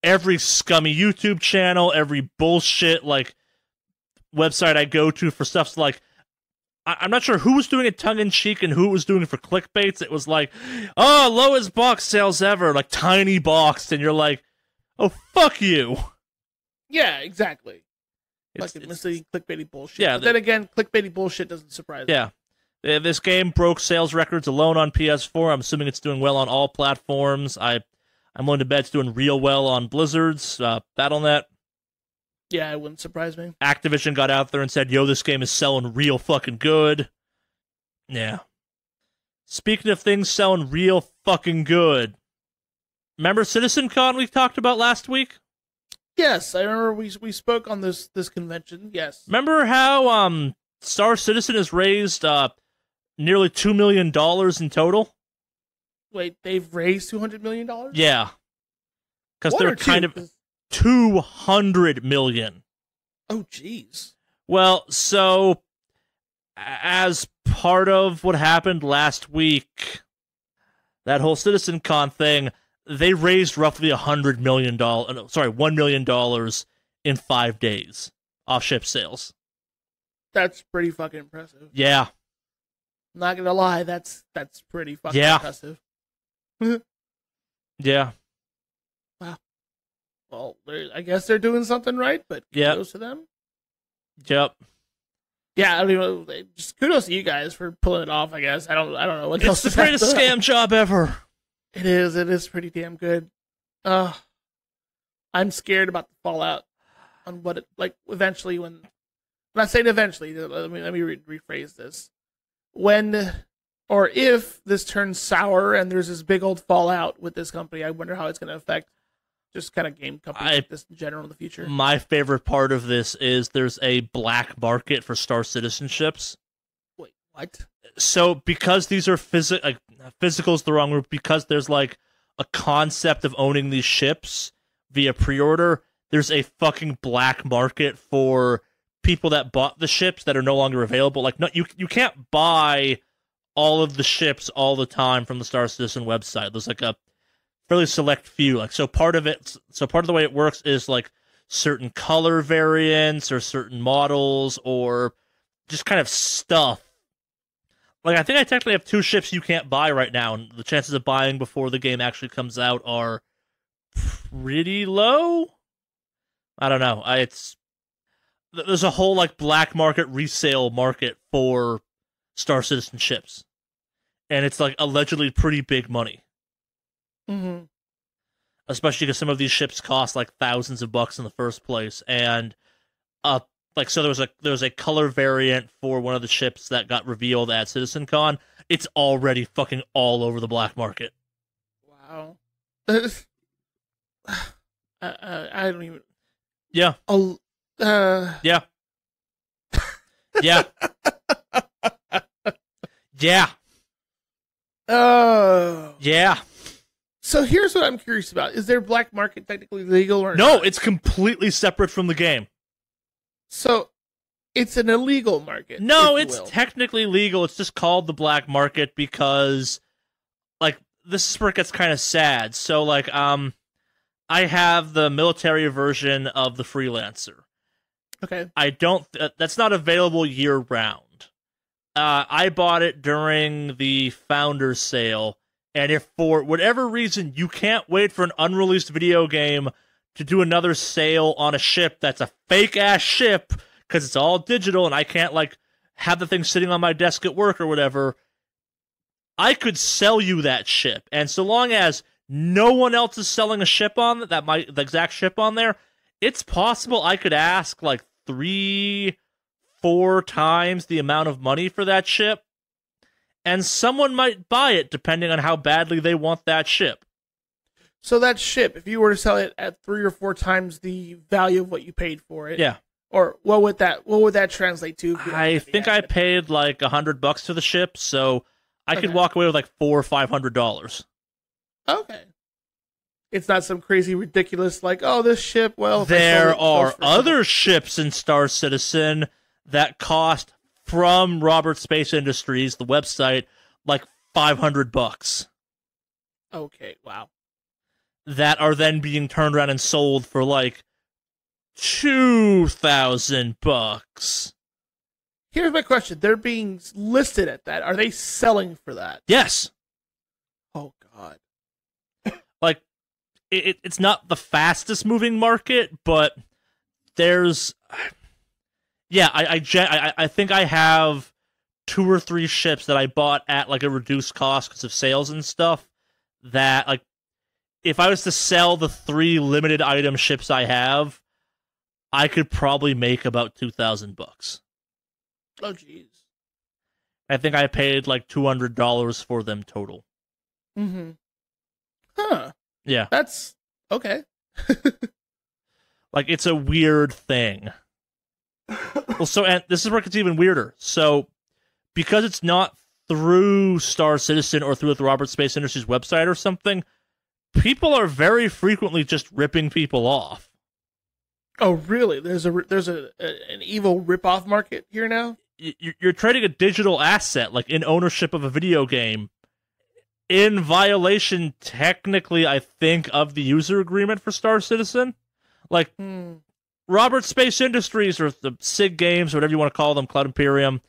every scummy YouTube channel, every bullshit like website I go to for stuff like, I'm not sure who was doing it tongue-in-cheek and who was doing it for clickbaits. It was like, oh, lowest box sales ever, like tiny boxed, and you're like, oh, fuck you. Yeah, exactly. It's misleading clickbaity bullshit. Yeah, but then again, clickbaity bullshit doesn't surprise me. Yeah. This game broke sales records alone on PS4. I'm assuming it's doing well on all platforms. I'm willing to bet it's doing real well on Blizzard's Battle.net. Yeah, it wouldn't surprise me. Activision got out there and said, yo, this game is selling real fucking good. Yeah. Speaking of things selling real fucking good, remember CitizenCon we talked about last week? Yes, I remember we spoke on this convention, yes. Remember how Star Citizen has raised nearly $2 million in total? Wait, they've raised $200 million? Yeah. Because they're kind of 200 million. Oh, jeez. Well, so as part of what happened last week, that whole CitizenCon thing, they raised roughly $100 million. $1 million in 5 days off ship sales. That's pretty fucking impressive. Yeah. Not gonna lie, that's pretty fucking impressive. Yeah. Wow. Well, I guess they're doing something right, but kudos to them. Yep. Yeah, I mean, just kudos to you guys for pulling it off. I guess I don't know what else. It's the greatest scam job ever. It is pretty damn good. I'm scared about the fallout on what it like eventually when. I'm not saying eventually. Let me rephrase this. when or if this turns sour and there's this big old fallout with this company, I wonder how it's going to affect just kind of game companies like this in general in the future. My favorite part of this is there's a black market for Star Citizenships. Wait, what? So because these are physical is the wrong word, because there's like a concept of owning these ships via pre-order, there's a fucking black market for people that bought the ships that are no longer available. Like, no, you can't buy all of the ships all the time from the Star Citizen website. There's like a fairly select few. Like, so part of the way it works is like certain color variants or certain models or just kind of stuff. Like, I think I technically have 2 ships you can't buy right now, and the chances of buying before the game actually comes out are pretty low. I don't know. There's a whole like black market resale market for Star Citizen ships, and it's like allegedly pretty big money. Mm-hmm. Especially because some of these ships cost like thousands of bucks in the first place, and like, so there was a color variant for one of the ships that got revealed at CitizenCon. It's already fucking all over the black market. Wow. I don't even. Yeah. Yeah. Yeah. Yeah. Yeah. So here's what I'm curious about: is their black market technically legal or no? not? It's completely separate from the game. So it's an illegal market. No, it's technically legal. It's just called the black market because, like, this is where it gets kind of sad. So, like, I have the military version of the Freelancer. Okay. I don't. That's not available year round. I bought it during the Founders Sale, and if for whatever reason you can't wait for an unreleased video game to do another sale on a ship that's a fake ass ship because it's all digital and I can't like have the thing sitting on my desk at work or whatever, I could sell you that ship. And so long as no one else is selling a ship on the exact ship on there, it's possible I could ask like 3-4 times the amount of money for that ship, and someone might buy it depending on how badly they want that ship. So that ship, if you were to sell it at 3 or 4 times the value of what you paid for it, yeah, or what would that translate to? I think I paid like $100 for the ship, so I could walk away with like $400 or $500. Okay. It's not some crazy ridiculous like, oh, this ship. Well, there are other ships in Star Citizen that cost, from Robert Space Industries, the website, like $500. Okay, wow. That are then being turned around and sold for like $2,000. Here's my question: they're being listed at that. Are they selling for that? Yes. Oh God. Like, it's not the fastest moving market, but there's, yeah, I think I have 2 or 3 ships that I bought at like a reduced cost because of sales and stuff. That, like, if I was to sell the 3 limited item ships I have, I could probably make about $2,000. Oh jeez. I think I paid like $200 for them total. Mm-hmm. Huh. Yeah. That's okay. Like, it's a weird thing. Well, so, and this is where it gets even weirder. So, because it's not through Star Citizen or through the Robert Space Industries website or something, people are very frequently just ripping people off. Oh, really? There's an evil rip-off market here now? You're trading a digital asset, like in ownership of a video game, in violation, technically, I think, of the user agreement for Star Citizen. Like, Robert Space Industries, or the SIG Games, or whatever you want to call them, Cloud Imperium,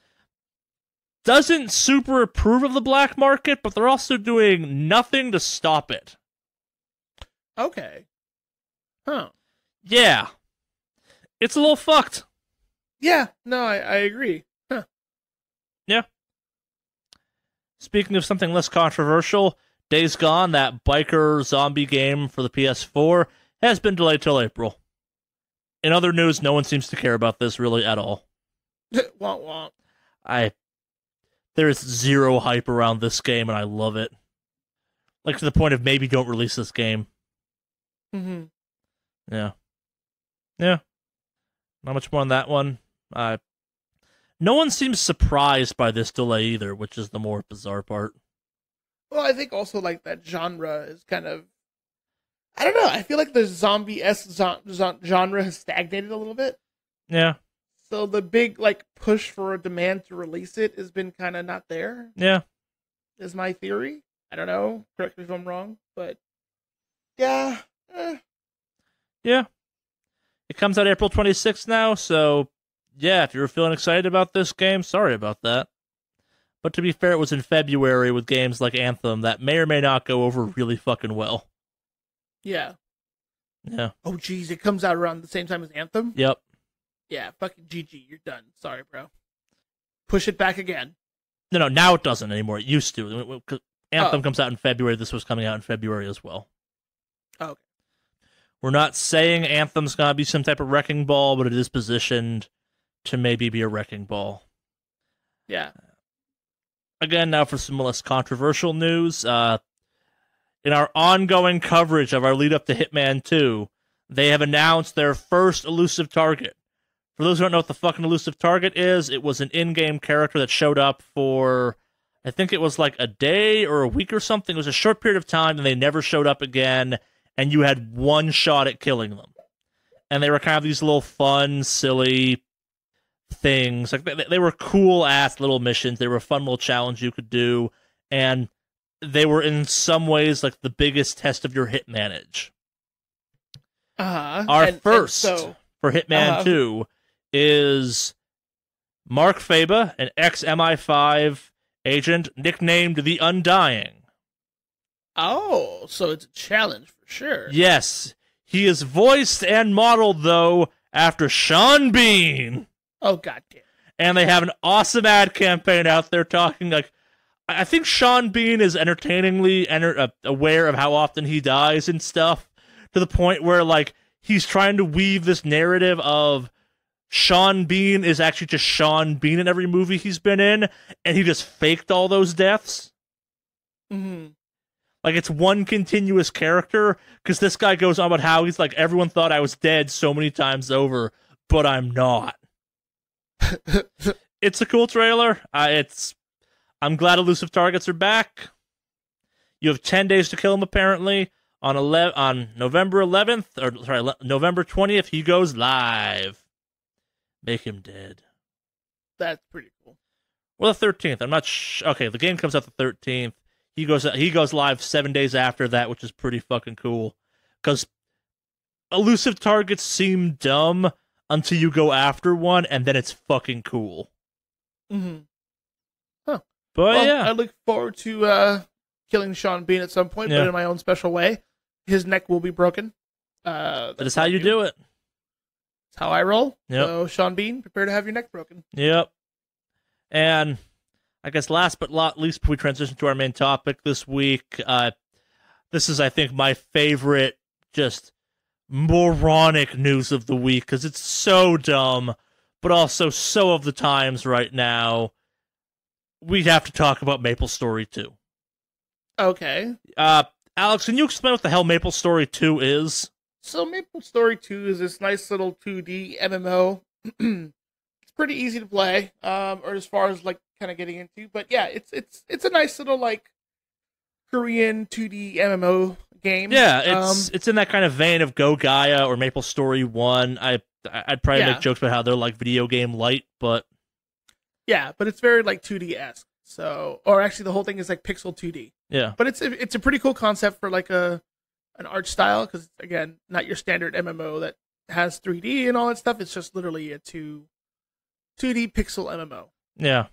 doesn't super approve of the black market, but they're also doing nothing to stop it. Okay. Huh. Yeah. It's a little fucked. Yeah, no, I agree. Huh. Yeah. Speaking of something less controversial, Days Gone, that biker zombie game for the PS4, has been delayed till April. In other news, no one seems to care about this really at all. Womp womp. there is zero hype around this game, and I love it. Like, to the point of maybe don't release this game. Mm-hmm. Yeah. Yeah. Not much more on that one. No one seems surprised by this delay either, which is the more bizarre part. Well, I think also like that genre is kind of, I don't know. I feel like the zombie-esque genre has stagnated a little bit. Yeah. So the big like push for a demand to release it has been kind of not there. Yeah. Is my theory. I don't know. Correct me if I'm wrong, but yeah. Yeah. It comes out April 26th now, so yeah, if you're feeling excited about this game, sorry about that. But to be fair, it was in February with games like Anthem that may or may not go over really fucking well. Yeah. Yeah. Oh, geez, it comes out around the same time as Anthem? Yep. Yeah, fucking GG, you're done. Sorry, bro. Push it back again. No, now it doesn't anymore. It used to. Anthem comes out in February. This was coming out in February as well. Oh, okay. We're not saying Anthem's going to be some type of wrecking ball, but it is positioned to maybe be a wrecking ball. Yeah. Again, now for some less controversial news. In our ongoing coverage of our lead up to Hitman 2, they have announced their first elusive target. For those who don't know what the fucking elusive target is, it was an in-game character that showed up for, I think it was like a day or a week or something. It was a short period of time, and they never showed up again, and you had one shot at killing them. And they were kind of these little fun, silly things. Like they were cool-ass little missions. They were a fun little challenge you could do, and they were in some ways like the biggest test of your Hitmanage. Our first for Hitman 2 is Mark Faba, an ex-MI5 agent nicknamed the Undying. Oh, so it's a challenge for sure. Yes. He is voiced and modeled, though, after Sean Bean. Oh, goddamn. And they have an awesome ad campaign out there talking, like, I think Sean Bean is entertainingly aware of how often he dies and stuff, to the point where, like, he's trying to weave this narrative of Sean Bean is actually just Sean Bean in every movie he's been in, and he just faked all those deaths. Mm-hmm. Like, it's one continuous character, because this guy goes on about how he's like, everyone thought I was dead so many times over, but I'm not. It's a cool trailer. I'm glad elusive targets are back. You have 10 days to kill him, apparently. On November 11th, or sorry, November 20th, he goes live. Make him dead. That's pretty cool. Well, the 13th. I'm not okay, the game comes out the 13th. He goes live 7 days after that, which is pretty fucking cool. Because elusive targets seem dumb until you go after one, and then it's fucking cool. Mm-hmm. Huh. But well, yeah. I look forward to killing Sean Bean at some point, but in my own special way. His neck will be broken. That is how you do it. It's how I roll. Yep. So, Sean Bean, prepare to have your neck broken. Yep. And I guess last but not least, before we transition to our main topic this week, this is, I think, my favorite, just moronic news of the week, because it's so dumb, but also so of the times right now. We have to talk about MapleStory 2. Okay. Alex, can you explain what the hell MapleStory 2 is? So MapleStory 2 is this nice little 2D MMO. It's pretty easy to play, or as far as like kind of getting into. But yeah, it's a nice little like Korean 2D MMO game. Yeah, it's in that kind of vein of Go Gaia or MapleStory 1. I'd probably make jokes about how they're like video game light, but yeah, but it's very like 2D-esque. So, or actually, the whole thing is like pixel 2D. Yeah, but it's a pretty cool concept for like an art style, because again, not your standard MMO that has 3D and all that stuff. It's just literally a 2D pixel MMO. Yeah,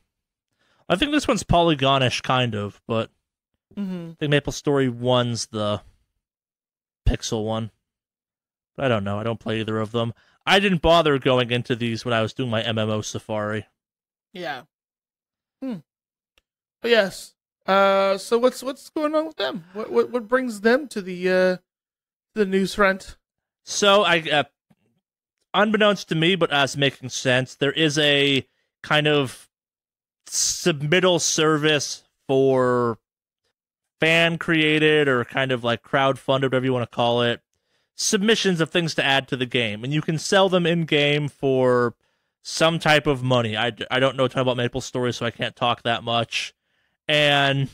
I think this one's polygonish, kind of, but I think MapleStory 1's the pixel one. But I don't know. I don't play either of them. I didn't bother going into these when I was doing my MMO Safari. Yeah. But yes. So what's going on with them? What brings them to the news front? So I, unbeknownst to me, but as making sense, there is a kind of submittal service for fan created or kind of like crowdfunded, whatever you want to call it, submissions of things to add to the game, and you can sell them in game for some type of money. I don't know a ton about MapleStory, so I can't talk that much. And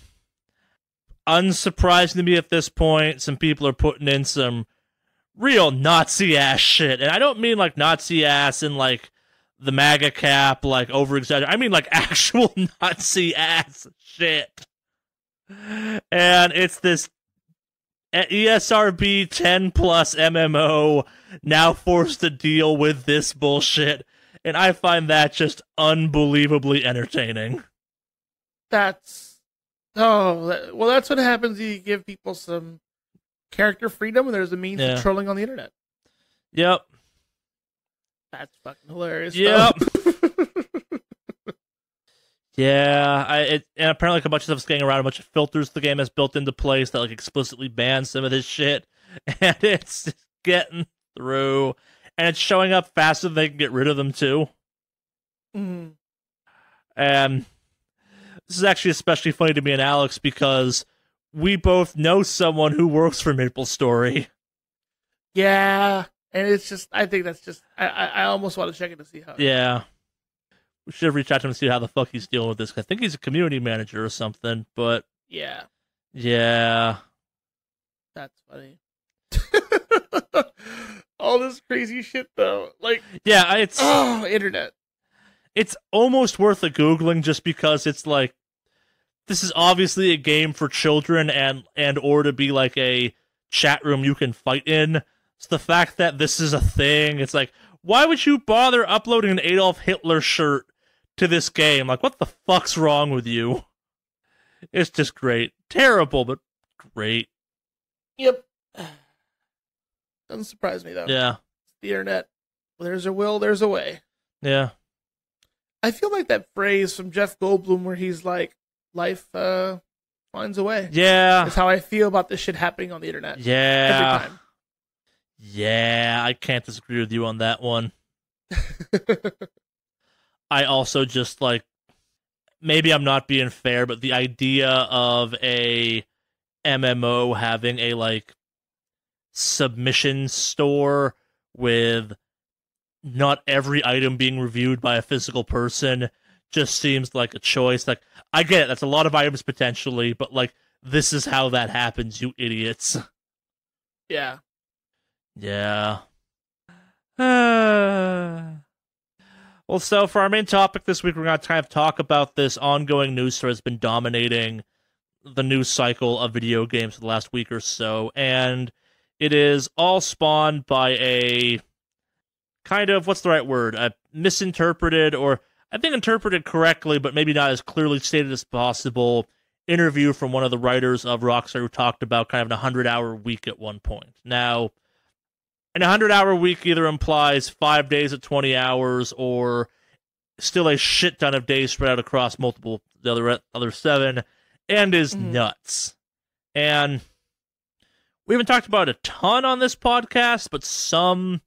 unsurprising to me at this point, some people are putting in some real Nazi ass shit, and I don't mean like Nazi ass in like the MAGA cap, like over exaggerated. I mean like actual Nazi ass shit. And it's this ESRB 10 plus MMO now forced to deal with this bullshit, and I find that just unbelievably entertaining. That's what happens. You give people some character freedom, and there's a means of trolling on the internet. Yep. That's fucking hilarious. Yep. Yeah, and apparently like a bunch of stuff's getting around, a bunch of filters the game has built into place that like explicitly ban some of this shit, and it's just getting through, and it's showing up faster than they can get rid of them too. Mm-hmm. And this is actually especially funny to me and Alex because we both know someone who works for MapleStory. Yeah, and it's just, I think that's just, I almost want to check it to see how. Yeah. We should have reached out to him to see how the fuck he's dealing with this. I think he's a community manager or something, but... Yeah. That's funny. All this crazy shit, though. Like... Yeah, it's... Oh, internet. It's almost worth a Googling just because it's like... This is obviously a game for children and or to be like a chat room you can fight in. So the fact that this is a thing, it's like, why would you bother uploading an Adolf Hitler shirt to this game? Like, what the fuck's wrong with you? It's just great. Terrible, but great. Yep. Doesn't surprise me, though. Yeah. The internet. Where there's a will, there's a way. Yeah. I feel like that phrase from Jeff Goldblum where he's like, life finds a way. Yeah. That's how I feel about this shit happening on the internet. Yeah. Every time. Yeah, I can't disagree with you on that one. I also just, like, maybe I'm not being fair, but the idea of a MMO having a, like, submission store with not every item being reviewed by a physical person just seems like a choice. Like, I get it, that's a lot of items potentially, but, like, this is how that happens, you idiots. Yeah. Yeah. Well, so for our main topic this week, we're going to kind of talk about this ongoing news story that's been dominating the news cycle of video games for the last week or so, and it is all spawned by a kind of, what's the right word, a misinterpreted, or I think interpreted correctly, but maybe not as clearly stated as possible, interview from one of the writers of Rockstar who talked about kind of an 100-hour week at one point. Now, an 100-hour week either implies 5 days at 20 hours or still a shit ton of days spread out across multiple, the other 7, and is nuts. And we haven't talked about a ton on this podcast, but some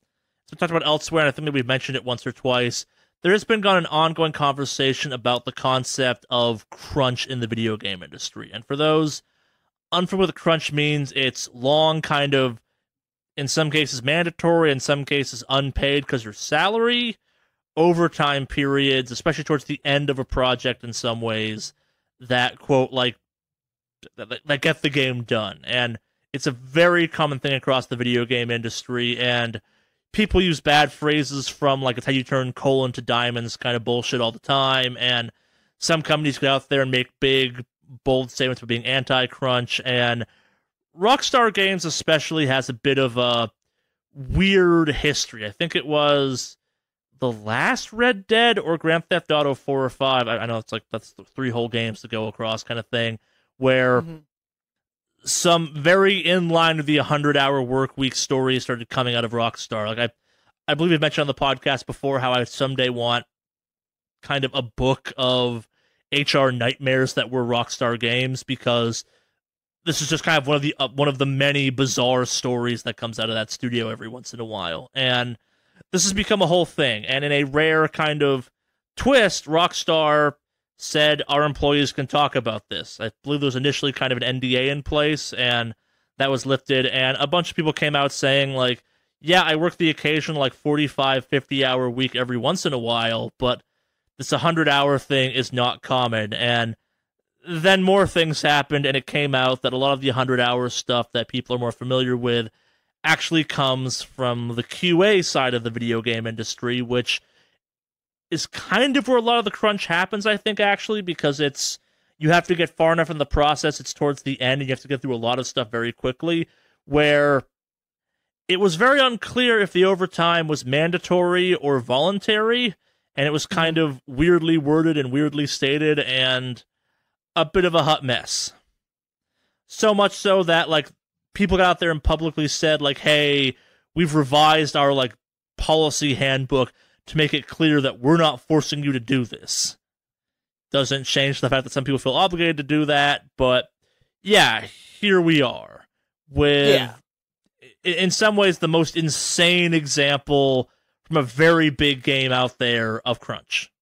we've talked about elsewhere, and I think that we've mentioned it once or twice. There has been an ongoing conversation about the concept of crunch in the video game industry. And for those unfamiliar with what crunch means, it's long kind of, in some cases mandatory, in some cases unpaid because your salary, overtime periods, especially towards the end of a project in some ways, that, quote, like, that get the game done. And it's a very common thing across the video game industry, and people use bad phrases from, like, it's how you turn coal into diamonds kind of bullshit all the time, and some companies go out there and make big, bold statements for being anti-crunch, and Rockstar Games especially has a bit of a weird history. I think it was the last Red Dead or Grand Theft Auto 4 or 5. I know it's like that's 3 whole games to go across kind of thing, where some very in line with the 100-hour work week stories started coming out of Rockstar. Like I believe we've mentioned on the podcast before how I someday want kind of a book of HR nightmares that were Rockstar games, because this is just kind of one of the many bizarre stories that comes out of that studio every once in a while. And this has become a whole thing. And in a rare kind of twist, Rockstar said our employees can talk about this. I believe there was initially kind of an NDA in place, and that was lifted, and a bunch of people came out saying, like, yeah, I work the occasional, like, 45, 50-hour week every once in a while, but this 100-hour thing is not common, and then more things happened, and it came out that a lot of the 100-hour stuff that people are more familiar with actually comes from the QA side of the video game industry, which is kind of where a lot of the crunch happens, I think, actually, because you have to get far enough in the process, it's towards the end, and you have to get through a lot of stuff very quickly, where it was very unclear if the overtime was mandatory or voluntary, and it was kind of weirdly worded and weirdly stated, and a bit of a hot mess. So much so that, like, people got out there and publicly said, like, hey, we've revised our, like, policy handbook to make it clear that we're not forcing you to do this. Doesn't change the fact that some people feel obligated to do that, but yeah, here we are with, in some ways, the most insane example from a very big game out there of crunch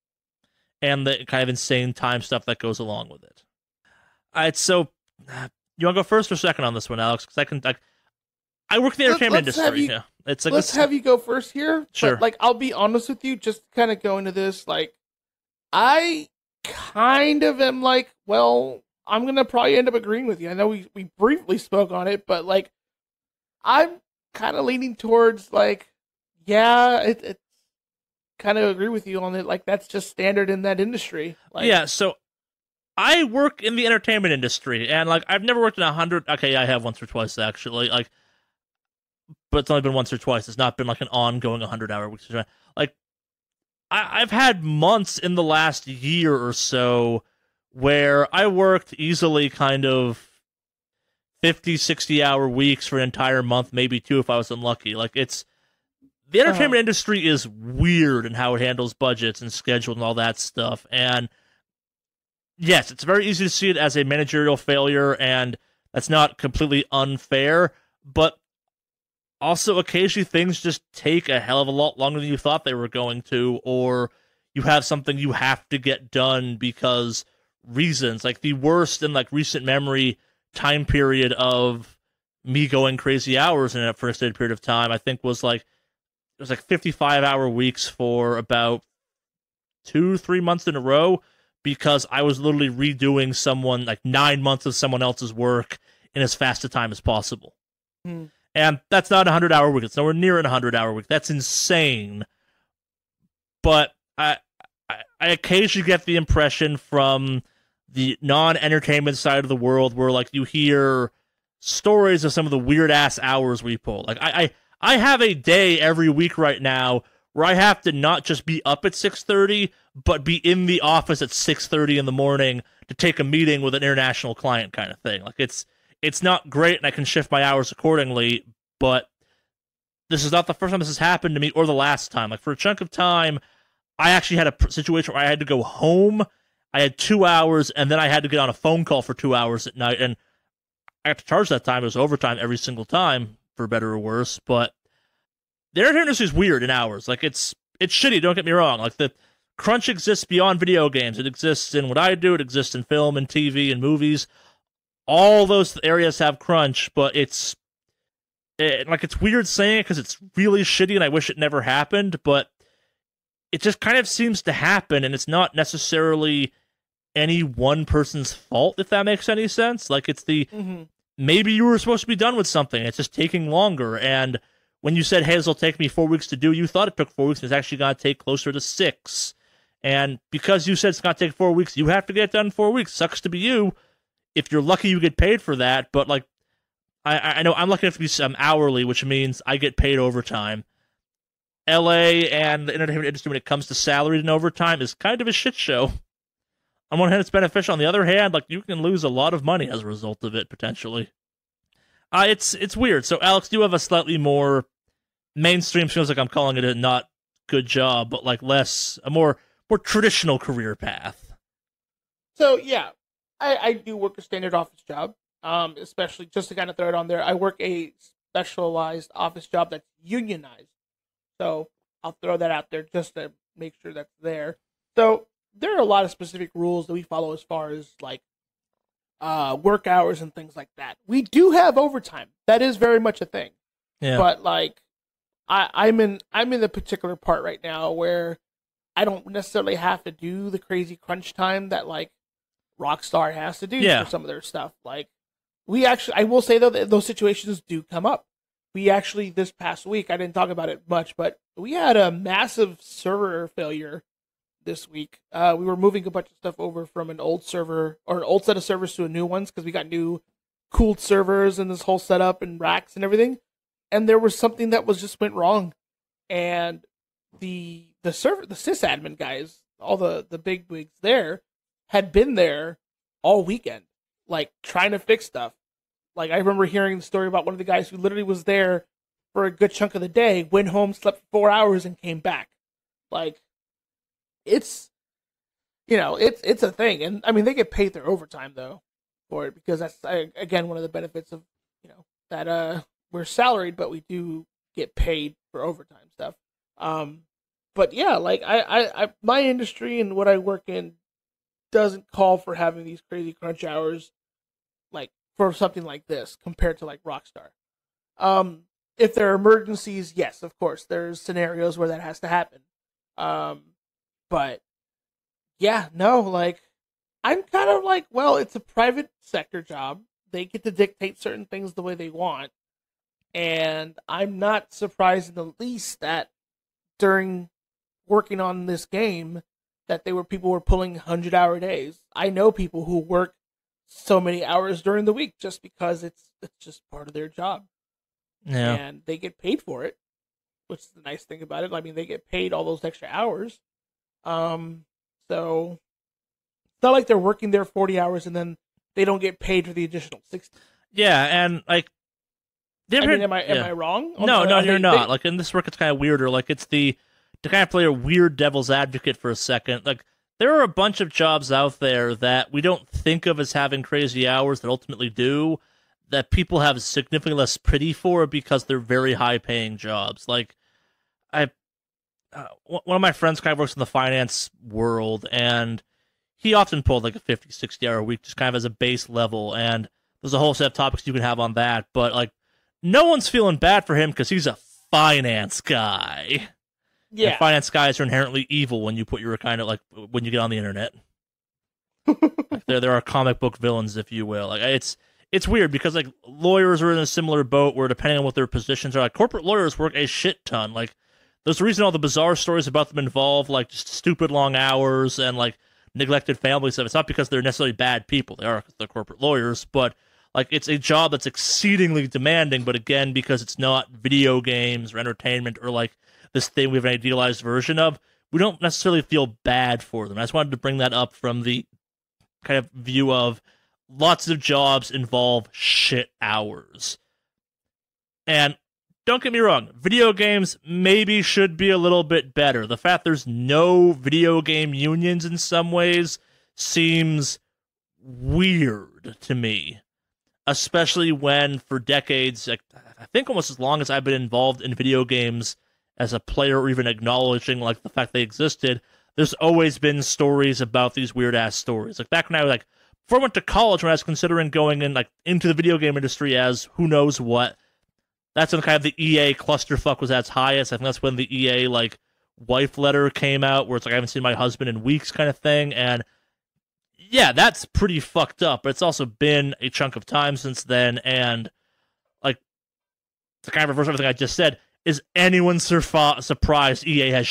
and the kind of insane time stuff that goes along with it. So you want to go first or second on this one, Alex? Because I work in the entertainment industry. Yeah. It's like let's have you go first here. Sure. But, like, I'll be honest with you, just kind of go into this, like, I kind of am like, well, I'm going to probably end up agreeing with you. I know we briefly spoke on it, but, like, I'm kind of leaning towards, like, yeah, it's kind of agree with you on it. Like, that's just standard in that industry. Like, yeah, so I work in the entertainment industry, and, like, I've never worked in 100. Okay, I have once or twice, actually. Like, but it's only been once or twice. It's not been, like, an ongoing 100-hour week. Like, I've had months in the last year or so where I worked easily kind of 50, 60-hour weeks for an entire month, maybe two if I was unlucky. Like, the entertainment industry is weird in how it handles budgets and schedule and all that stuff. And yes, it's very easy to see it as a managerial failure, and that's not completely unfair, but also occasionally things just take a hell of a lot longer than you thought they were going to, or you have something you have to get done because reasons. Like, the worst in, like, recent memory time period of me going crazy hours in it for an extended period of time, I think was like, it was like 55-hour weeks for about 2-3 months in a row, because I was literally redoing 9 months of someone else's work in as fast a time as possible. And that's not a 100-hour week. It's nowhere near a 100-hour week. That's insane. But I occasionally get the impression from the non-entertainment side of the world where, like, you hear stories of some of the weird-ass hours we pull. Like, I have a day every week right now where I have to not just be up at 6:30, but be in the office at 6:30 in the morning to take a meeting with an international client kind of thing. Like, it's not great, and I can shift my hours accordingly, but this is not the first time this has happened to me or the last time. Like, for a chunk of time, I actually had a situation where I had to go home. I had 2 hours, and then I had to get on a phone call for 2 hours at night, and I had to charge that time. It was overtime every single time, for better or worse, but the entertainment industry is weird in hours. Like, it's shitty, don't get me wrong. Like, the crunch exists beyond video games. It exists in what I do. It exists in film and TV and movies. All those areas have crunch, but it's weird saying it because it's really shitty and I wish it never happened, but it just kind of seems to happen, and it's not necessarily any one person's fault, if that makes any sense. Like, it's maybe you were supposed to be done with something, it's just taking longer, and when you said, hey, this will take me 4 weeks to do, you thought it took 4 weeks, and it's actually going to take closer to 6. And because you said it's going to take 4 weeks, you have to get it done in 4 weeks. Sucks to be you. If you're lucky, you get paid for that, but, like, I know I'm lucky enough to be hourly, which means I get paid overtime. LA and the entertainment industry, when it comes to salaried and overtime, is kind of a shit show. On one hand, it's beneficial. On the other hand, like, you can lose a lot of money as a result of it, potentially. It's weird. So, Alex, you have a slightly more mainstream, feels like I'm calling it a not good job, but, like, a more traditional career path. So, yeah, I do work a standard office job, especially, just to kind of throw it on there, I work a specialized office job that's unionized. So I'll throw that out there just to make sure that's there. So there are a lot of specific rules that we follow as far as like work hours and things like that. We do have overtime. That is very much a thing. Yeah. But like I'm in the particular part right now where I don't necessarily have to do the crazy crunch time that like Rockstar has to do for some of their stuff. Like I will say though that those situations do come up. We actually this past week, I didn't talk about it much, but we had a massive server failure this week. We were moving a bunch of stuff over from an old server or an old set of servers to a new ones because we got new cooled servers and this whole setup and racks and everything. And there was something that was just went wrong, and the sysadmin guys, all the big wigs there, had been there all weekend, like trying to fix stuff. Like I remember hearing the story about one of the guys who literally was there for a good chunk of the day, went home, slept for 4 hours, and came back. Like it's a thing, and I mean they get paid their overtime though for it because that's again one of the benefits of that we're salaried, but we do get paid for overtime stuff. But yeah, like I my industry and what I work in doesn't call for having these crazy crunch hours, like for something like this compared to like Rockstar. If there are emergencies, yes, of course, there's scenarios where that has to happen. But yeah, no, like I'm kind of like, well, it's a private sector job. They get to dictate certain things the way they want. And I'm not surprised in the least that during working on this game that people were pulling 100-hour days. I know people who work so many hours during the week just because it's just part of their job. Yeah. And they get paid for it, which is the nice thing about it. I mean, they get paid all those extra hours. So it's not like they're working there 40 hours and then they don't get paid for the additional 60. Yeah, and like am I wrong? No, you're not. Like in this work, it's kind of weirder. Like it's to kind of play a weird devil's advocate for a second. Like there are a bunch of jobs out there that we don't think of as having crazy hours that ultimately do, that people have significantly less pity for because they're very high-paying jobs. Like one of my friends kind of works in the finance world, and he often pulled like a 50, 60-hour week just kind of as a base level, and there's a whole set of topics you can have on that, but like no one's feeling bad for him because he's a finance guy. Yeah. And finance guys are inherently evil when you put your kind of like when you get on the internet. Like there are comic book villains, if you will. Like it's weird because like lawyers are in a similar boat where depending on what their positions are, like corporate lawyers work a shit ton. Like there's a reason all the bizarre stories about them involve like just stupid long hours and like neglected family stuff. It's not because they're necessarily bad people. They are because they're corporate lawyers, but like it's a job that's exceedingly demanding, but again, because it's not video games or entertainment or like this thing we have an idealized version of, we don't necessarily feel bad for them. I just wanted to bring that up from the kind of view of lots of jobs involve shit hours. And don't get me wrong, video games maybe should be a little bit better. The fact there's no video game unions in some ways seems weird to me. Especially when, for decades, like, I think almost as long as I've been involved in video games as a player or even acknowledging like the fact they existed, there's always been stories about these weird-ass stories. Like, back when before I went to college, when I was considering going in, like, into the video game industry as who knows what, that's when kind of the EA clusterfuck was at its highest. I think that's when the EA, like, wife letter came out, where it's like, I haven't seen my husband in weeks kind of thing, and yeah, that's pretty fucked up, but it's also been a chunk of time since then, and, like, to kind of reverse everything I just said, is anyone surprised EA has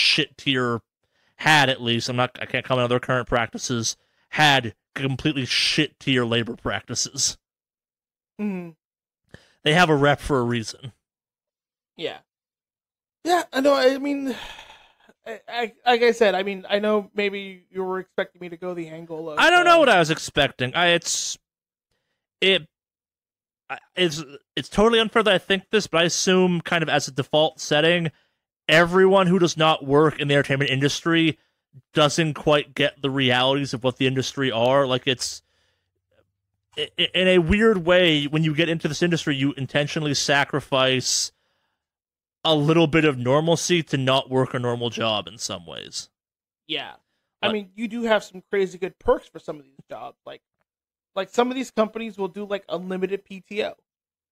had at least, I can't comment on their current practices, had completely shit tier labor practices. Mm-hmm. They have a rep for a reason. Yeah. Yeah, I know, I mean, like I said, I mean, I know maybe you were expecting me to go the angle of... I don't know what I was expecting. It's totally unfair that I think this, but I assume kind of as a default setting, everyone who does not work in the entertainment industry doesn't quite get the realities of what the industry are. Like, it's... In a weird way, when you get into this industry, you intentionally sacrifice a little bit of normalcy to not work a normal job in some ways. Yeah. I mean, you do have some crazy good perks for some of these jobs. Like some of these companies will do like unlimited PTO.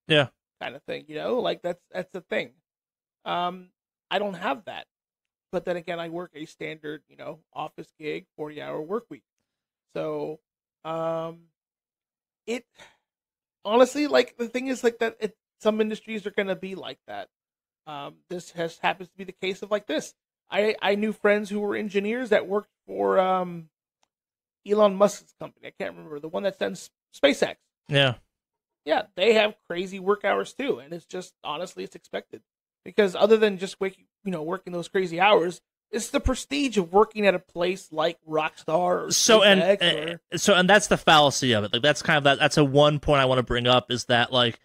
Yeah. Kind of thing, like that's the thing. I don't have that. But then again, I work a standard, office gig, 40-hour work week. So, it honestly, like, the thing is like that some industries are going to be like that. This happens to be the case of like this. I knew friends who were engineers that worked for Elon Musk's company. I can't remember, the one that sends SpaceX. Yeah. Yeah, they have crazy work hours too, and it's just, honestly, it's expected. Because other than just working those crazy hours, it's the prestige of working at a place like Rockstar or SpaceX. And that's the fallacy of it. Like, that's kind of that's a one point I want to bring up, is that like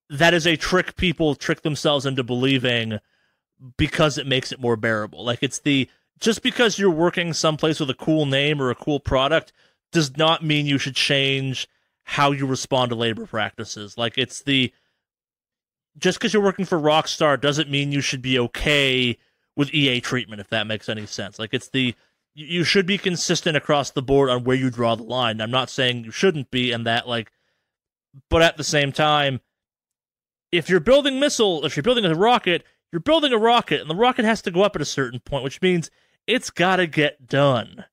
that is a trick people trick themselves into believing because it makes it more bearable. Like, it's just because you're working someplace with a cool name or a cool product does not mean you should change how you respond to labor practices. Like, just because you're working for Rockstar doesn't mean you should be okay with EA treatment, if that makes any sense. Like, you should be consistent across the board on where you draw the line. I'm not saying you shouldn't be, and that, like, but at the same time, if you're building a rocket, you're building a rocket, and the rocket has to go up at a certain point, which means it's gotta get done.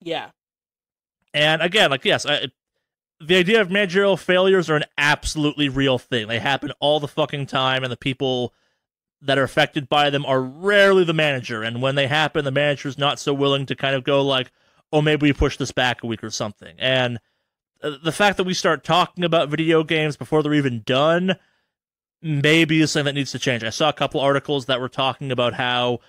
Yeah. And again, like, yes, the idea of managerial failures are an absolutely real thing. They happen all the fucking time, and the people that are affected by them are rarely the manager. And when they happen, the manager's not so willing to kind of go like, oh, maybe we push this back a week or something. And the fact that we start talking about video games before they're even done maybe is something that needs to change. I saw a couple articles that were talking about how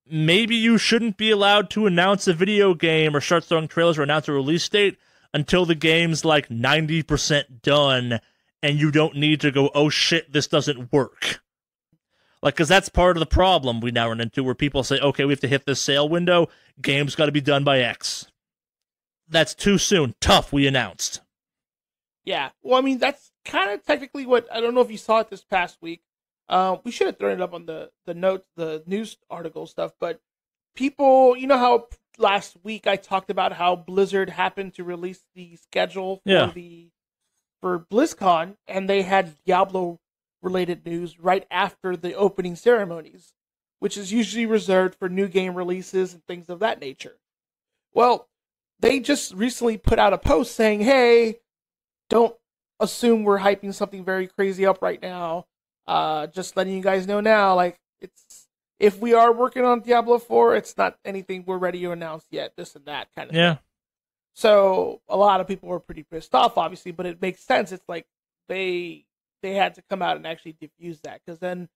maybe you shouldn't be allowed to announce a video game or start throwing trailers or announce a release date until the game's like 90% done and you don't need to go, oh shit, this doesn't work. Like, because that's part of the problem we now run into, where people say, okay, we have to hit this sale window, game's got to be done by X. That's too soon. Tough, we announced. Yeah, well, I mean, that's kind of technically what, I don't know if you saw it this past week. We should have thrown it up on the notes, the news article stuff, but people, you know how last week I talked about how Blizzard happened to release the schedule for BlizzCon, and they had Diablo related news right after the opening ceremonies, which is usually reserved for new game releases and things of that nature. Well, they just recently put out a post saying, hey, don't assume we're hyping something very crazy up right now. Just letting you guys know now, like, if we are working on Diablo 4, it's not anything we're ready to announce yet, this and that kind of thing. So a lot of people were pretty pissed off, obviously, but it makes sense. It's like they had to come out and actually diffuse that, because then,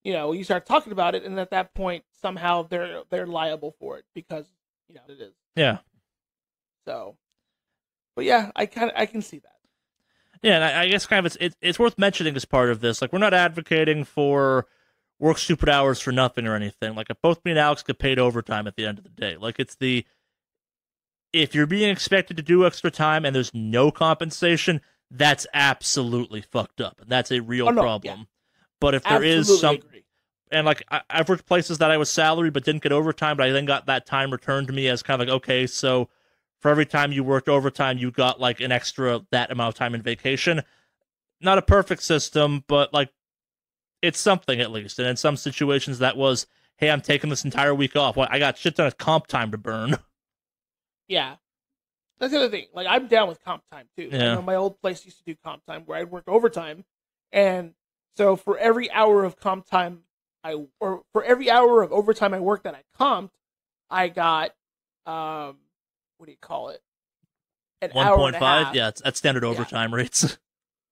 you start talking about it, and at that point, somehow they're liable for it, because, it is. Yeah. So, but yeah, I can see that. Yeah, and I guess kind of it's worth mentioning as part of this. Like, we're not advocating for work stupid hours for nothing or anything. Like, both me and Alex get paid overtime at the end of the day. Like, if you're being expected to do extra time and there's no compensation, that's absolutely fucked up. And that's a real problem. Yeah. But if there is some, and like, I've worked places that I was salaried but didn't get overtime, but I then got that time returned to me as kind of like, okay, so for every time you worked overtime, you got like an extra that amount of time in vacation. Not a perfect system, but like, it's something at least. And in some situations that was, hey, I'm taking this entire week off. Well, I got shit ton of comp time to burn. Yeah. That's the other thing. Like, I'm down with comp time too. Yeah. My old place used to do comp time where I'd work overtime. And so for every hour of comp time for every hour of overtime I worked that I comped, I got what do you call it? An 1.5? Yeah, that's standard overtime rates.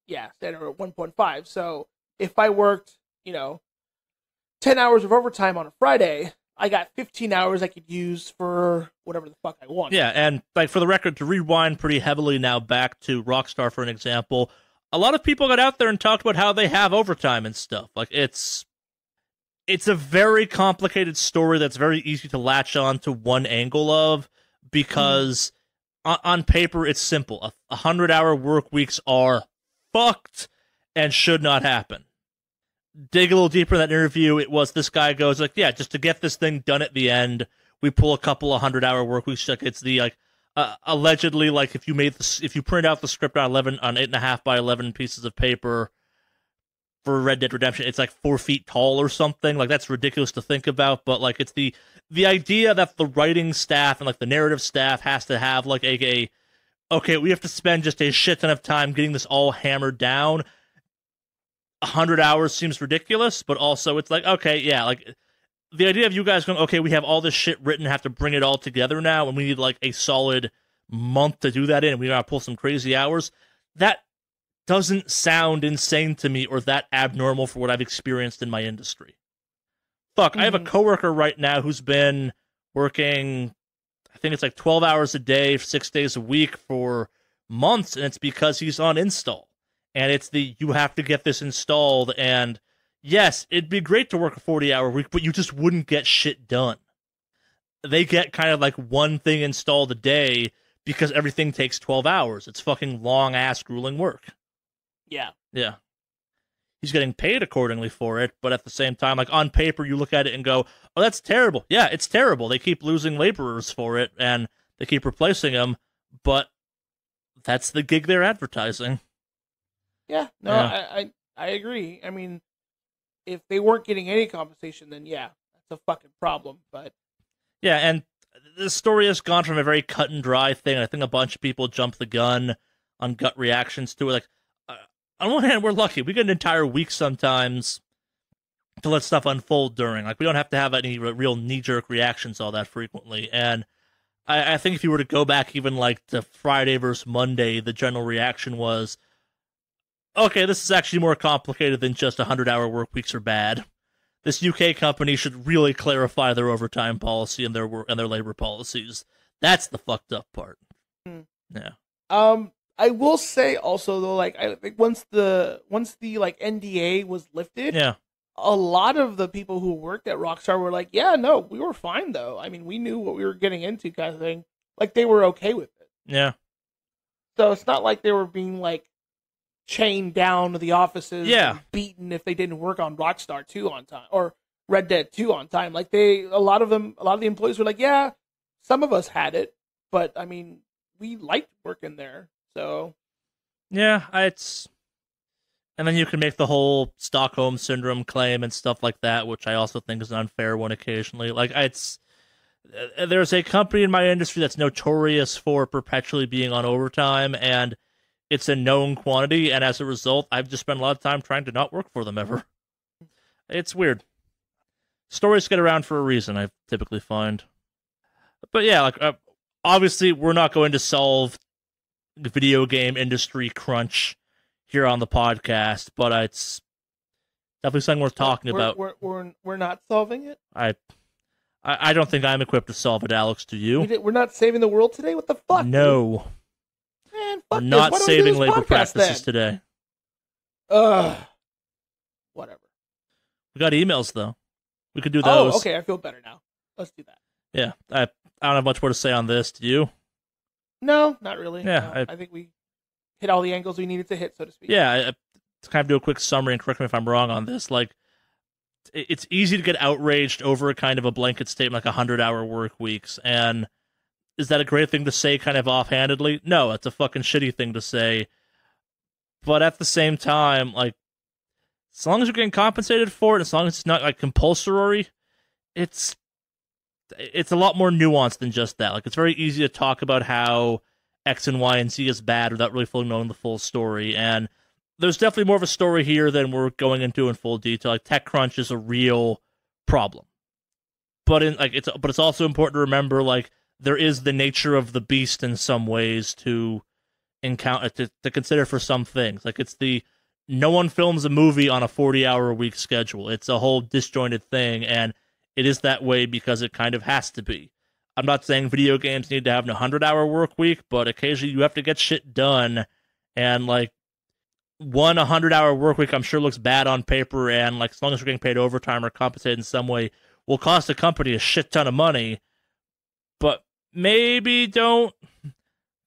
Yeah, standard at 1.5. So if I worked, 10 hours of overtime on a Friday, I got 15 hours I could use for whatever the fuck I want. Yeah, and like, for the record, to rewind pretty heavily now back to Rockstar for an example, a lot of people got out there and talked about how they have overtime and stuff. Like, it's a very complicated story that's very easy to latch on to one angle of, because on paper it's simple. 100-hour work weeks are fucked and should not happen. Dig a little deeper in that interview, it was this guy goes like, yeah, just to get this thing done at the end, we pull a couple of 100-hour work weeks. Like it's the like allegedly like if you print out the script on 8.5 by 11 pieces of paper for Red Dead Redemption, it's like 4 feet tall or something. Like that's ridiculous to think about, but like it's the idea that the writing staff and like the narrative staff has to have like okay, we have to spend just a shit ton of time getting this all hammered down. 100 hours seems ridiculous, but also it's like, okay, yeah, like the idea of you guys going, okay, we have all this shit written, have to bring it all together now, and we need like a solid month to do that in, and we gotta pull some crazy hours. That doesn't sound insane to me or that abnormal for what I've experienced in my industry. Fuck, I have a coworker right now who's been working, I think it's like 12 hours a day, 6 days a week for months, and it's because he's on install. And it's you have to get this installed, and yes, it'd be great to work a 40-hour week, but you just wouldn't get shit done. They get kind of like one thing installed a day because everything takes 12 hours. It's fucking long-ass, grueling work. Yeah. Yeah. He's getting paid accordingly for it, but at the same time, like on paper, you look at it and go, oh, that's terrible. Yeah, it's terrible. They keep losing laborers for it, and they keep replacing them, but that's the gig they're advertising. Yeah, no, yeah. I agree. I mean, if they weren't getting any compensation, then yeah, that's a fucking problem. But yeah, and the story has gone from a very cut and dry thing. I think a bunch of people jump the gun on gut reactions to it. Like, on one hand, we're lucky. We get an entire week sometimes to let stuff unfold during. Like, we don't have to have any real knee-jerk reactions all that frequently. And I think if you were to go back even like to Friday versus Monday, the general reaction was, okay, this is actually more complicated than just 100-hour work weeks are bad. This UK company should really clarify their overtime policy and their labor policies. That's the fucked up part. Yeah. I will say also though, like I think once the like NDA was lifted, yeah, a lot of the people who worked at Rockstar were like, yeah, no, we were fine though. I mean, we knew what we were getting into, kind of thing. Like they were okay with it. Yeah. So it's not like they were being like chained down to the offices, and beaten if they didn't work on Rockstar 2 on time or Red Dead 2 on time. Like a lot of the employees were like, yeah, some of us had it, but I mean, we liked working there. So, yeah, and then you can make the whole Stockholm Syndrome claim and stuff like that, which I also think is an unfair one occasionally. Like, there's a company in my industry that's notorious for perpetually being on overtime, and it's a known quantity, and as a result, I've just spent a lot of time trying to not work for them ever. It's weird. Stories get around for a reason, I typically find. But yeah, like, obviously, we're not going to solve the video game industry crunch here on the podcast, but it's definitely something worth talking about. We're not solving it? I don't think I'm equipped to solve it, Alex. Do you? We're not saving the world today? What the fuck? No. Dude? Man, fuck we're not saving labor then? practices today. Whatever. We got emails, though. We could do those. Oh, okay, I feel better now. Let's do that. Yeah, I don't have much more to say on this. Do you? No, not really. Yeah, I think we hit all the angles we needed to hit, so to speak. Yeah, to kind of do a quick summary and correct me if I'm wrong on this. Like, it's easy to get outraged over a kind of a blanket statement like 100-hour work weeks, and is that a great thing to say kind of offhandedly? No, it's a fucking shitty thing to say. But at the same time, like, as long as you're getting compensated for it, as long as it's not like compulsory, it's a lot more nuanced than just that. Like, it's very easy to talk about how X and Y and Z is bad without really fully knowing the full story. And there's definitely more of a story here than we're going into in full detail. Like, TechCrunch is a real problem. But it's also important to remember, like, there is the nature of the beast in some ways to encounter, to consider for some things. Like, it's no one films a movie on a 40-hour-a-week schedule. It's a whole disjointed thing, and it is that way because it kind of has to be. I'm not saying video games need to have a 100-hour work week, but occasionally you have to get shit done, and, like, 100-hour work week I'm sure looks bad on paper, and, like, as long as you're getting paid overtime or compensated in some way, will cost the company a shit ton of money, but maybe don't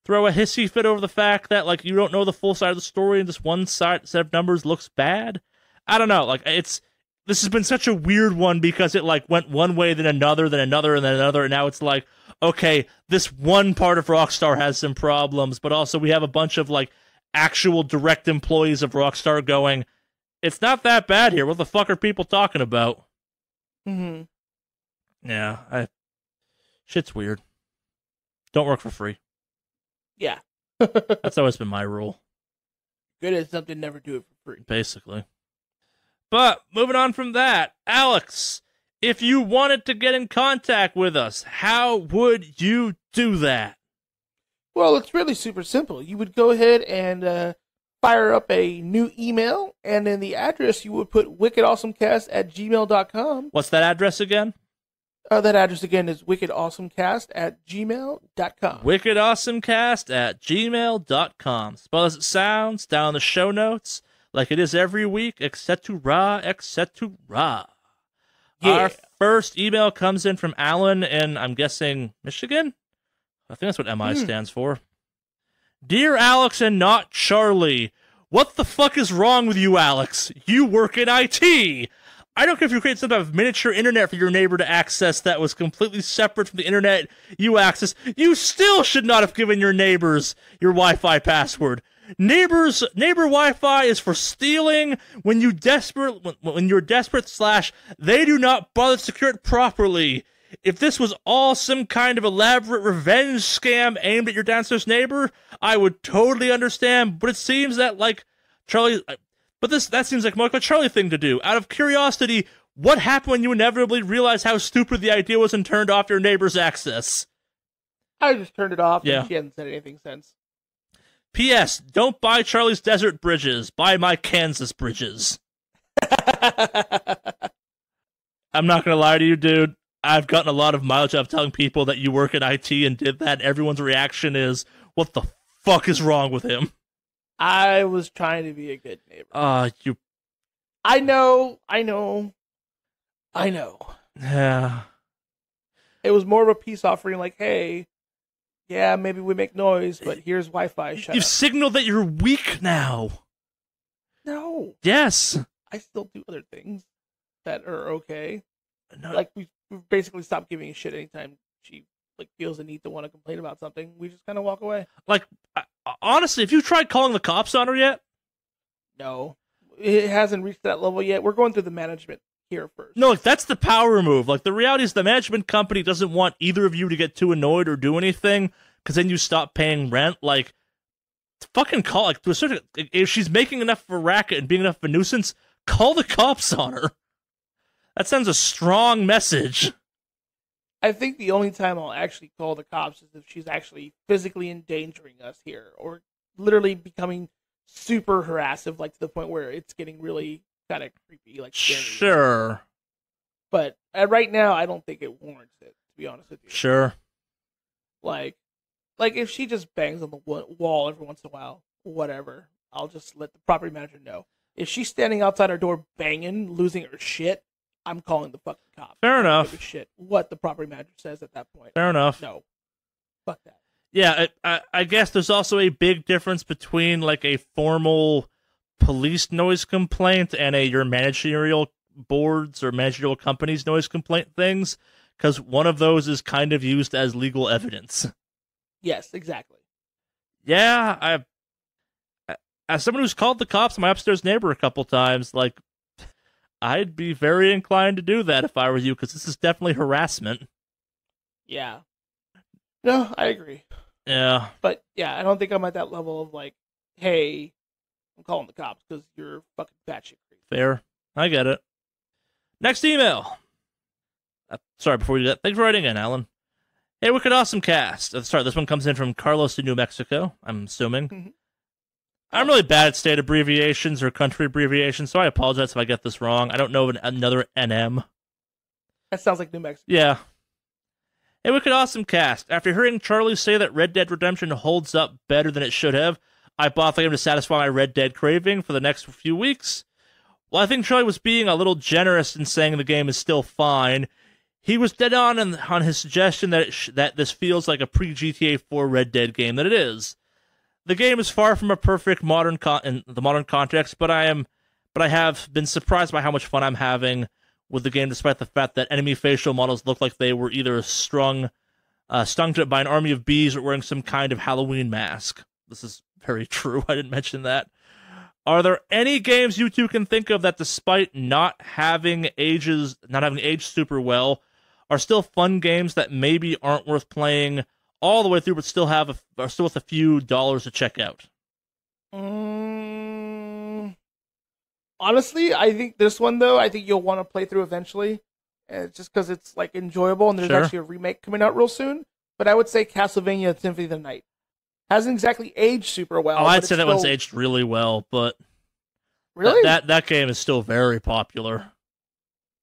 throw a hissy fit over the fact that, like, you don't know the full side of the story and just one side set of numbers looks bad. I don't know. Like, it's this has been such a weird one because it like went one way, then another, then another, and then another, and now it's like, okay, this one part of Rockstar has some problems, but also we have a bunch of like actual direct employees of Rockstar going, it's not that bad here. What the fuck are people talking about? Mm-hmm. Yeah, shit's weird. Don't work for free. Yeah. That's always been my rule. Good at something, never do it for free. Basically. But, moving on from that, Alex, if you wanted to get in contact with us, how would you do that? Well, it's really super simple. You would go ahead and fire up a new email, and in the address you would put wickedawesomecast@gmail.com. What's that address again? That address again is wickedawesomecast@gmail.com. wickedawesomecast@gmail.com. Spell as it sounds, down in the show notes, like it is every week, etc., etc. Yeah. Our first email comes in from Alan in, I'm guessing, Michigan? I think that's what MI stands for. Dear Alex and not Charlie, what the fuck is wrong with you, Alex? You work in IT. I don't care if you create some type of miniature internet for your neighbor to access that was completely separate from the internet you access. You still should not have given your neighbors your Wi-Fi password. Neighbor Wi-Fi is for stealing when you're desperate / they do not bother to secure it properly. If this was all some kind of elaborate revenge scam aimed at your downstairs neighbor, I would totally understand, but it seems that, like, Charlie... that seems like more like a Charlie thing to do. Out of curiosity, what happened when you inevitably realized how stupid the idea was and turned off your neighbor's access? I just turned it off, Yeah. and she hasn't said anything since. P.S. Don't buy Charlie's desert bridges. Buy my Kansas bridges. I'm not going to lie to you, dude. I've gotten a lot of mileage out of telling people that you work in IT and did that. Everyone's reaction is, what the fuck is wrong with him? I was trying to be a good neighbor. I know. Yeah. It was more of a peace offering, like, hey, yeah, maybe we make noise, but here's Wi-Fi. Shut You've up. signaled that you're weak now. No. Yes. I still do other things that are okay. No. Like, we've basically stopped giving a shit anytime she feels the need to want to complain about something. We just kind of walk away. Like, honestly, have you tried calling the cops on her yet? No. It hasn't reached that level yet. We're going through the management here first. No, like, that's the power move. Like, the reality is the management company doesn't want either of you to get too annoyed or do anything, because then you stop paying rent. Like, fucking call, like, to a certain, if she's making enough of a racket and being enough of a nuisance, call the cops on her. That sends a strong message. I think the only time I'll actually call the cops is if she's actually physically endangering us here, or literally becoming super harassive, like to the point where it's getting really kind of creepy, like scary. Sure. But right now, I don't think it warrants it, to be honest with you. Sure. Like if she just bangs on the wall every once in a while, whatever, I'll just let the property manager know. If she's standing outside our door banging, losing her shit, I'm calling the fucking cops. Fair I don't enough. give a shit what the property manager says at that point. Fair enough. No. Fuck that. Yeah, I guess there's also a big difference between, like, a formal police noise complaint and your managerial boards or managerial companies noise complaint things, because one of those is kind of used as legal evidence. Yes, exactly. Yeah, as someone who's called the cops on my upstairs neighbor a couple times, like, I'd be very inclined to do that if I were you, because this is definitely harassment. Yeah. No, I agree. Yeah. But, yeah, I don't think I'm at that level of, like, hey, I'm calling the cops because you're fucking batshit crazy. Fair. I get it. Next email. Sorry, before we do that, thanks for writing in, Alan. Hey, Wicked Awesome Cast. Sorry, this one comes in from Carlos in New Mexico, I'm assuming. Mm-hmm. I'm really bad at state abbreviations or country abbreviations, so I apologize if I get this wrong. I don't know of another NM. That sounds like New Mexico. Yeah. Hey, Wicked Awesome Cast. After hearing Charlie say that Red Dead Redemption holds up better than it should have, I bought the game to satisfy my Red Dead craving for the next few weeks. While I think Charlie was being a little generous in saying the game is still fine, he was dead on his suggestion that this feels like a pre-GTA 4 Red Dead game that it is. The game is far from a perfect in the modern context, but I am but I have been surprised by how much fun I'm having with the game, despite the fact that enemy facial models look like they were either stung to it by an army of bees or wearing some kind of Halloween mask. This is very true. I didn't mention that. Are there any games you two can think of that, despite not having aged super well, are still fun games that maybe aren't worth playing all the way through, but still are still worth a few dollars to check out? Honestly, I think this one though, I think you'll want to play through eventually, just because it's like enjoyable, and there's actually a remake coming out real soon. But I would say Castlevania Symphony of the Night hasn't exactly aged super well. Oh, I'd say that one's aged really well, but really, that game is still very popular.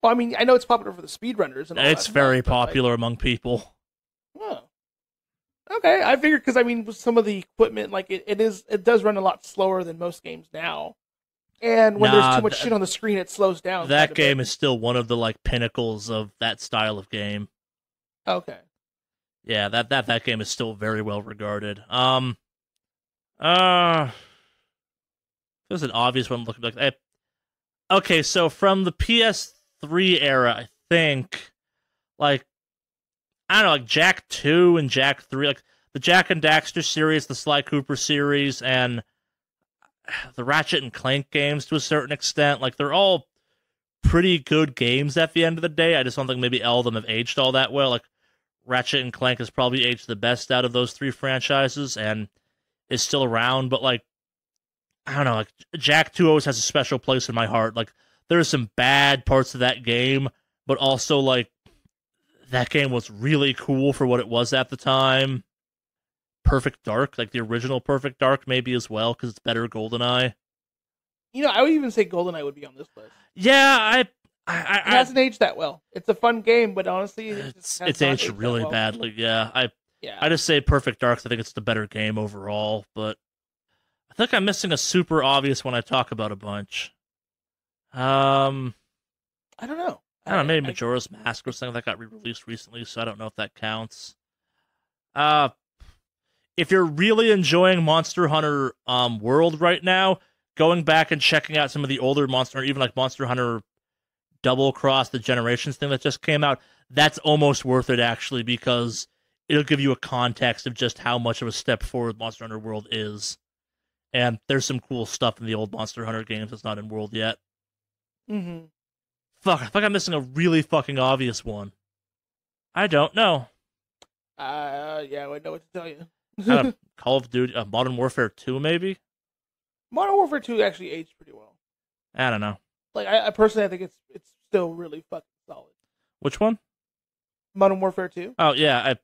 Well, I mean, I know it's popular for the speedrunners, and all it's very popular among people. Oh. Okay, I figured because I mean, with some of the equipment, like it does run a lot slower than most games now. And when there's too much shit on the screen, it slows down. That game is still one of the like pinnacles of that style of game. Okay. Yeah, that game is still very well regarded. There's an obvious one looking like. Okay, so from the PS3 era, I think, like, I don't know, like Jak 2 and Jak 3, like the Jak and Daxter series, the Sly Cooper series, and the Ratchet and Clank games to a certain extent. Like, they're all pretty good games at the end of the day. I just don't think maybe all of them have aged all that well. Like, Ratchet and Clank has probably aged the best out of those three franchises and is still around, but like, I don't know, like Jak 2 always has a special place in my heart. Like, there's some bad parts of that game, but also like that game was really cool for what it was at the time. Perfect Dark, like the original Perfect Dark, maybe as well, because it's better GoldenEye. You know, I would even say GoldenEye would be on this list. Yeah, it hasn't aged that well. It's a fun game, but honestly, it's aged really badly. Yeah, I just say Perfect Dark. I think it's the better game overall, but I think I'm missing a super obvious one I talk about a bunch. I don't know. I don't know, maybe Majora's Mask or something that got re-released recently, so I don't know if that counts. If you're really enjoying Monster Hunter World right now, going back and checking out some of the older Monster Hunter, even like Monster Hunter Double Cross, the Generations thing that just came out, that's almost worth it, actually, because it'll give you a context of just how much of a step forward Monster Hunter World is. And there's some cool stuff in the old Monster Hunter games that's not in World yet. Mm-hmm. Fuck, I think I'm missing a really fucking obvious one. I don't know. Yeah, I would know what to tell you. Call of Duty, Modern Warfare 2, maybe? Modern Warfare 2 actually aged pretty well. I don't know. Like, I personally, I think it's still really fucking solid. Which one? Modern Warfare 2. Oh, yeah,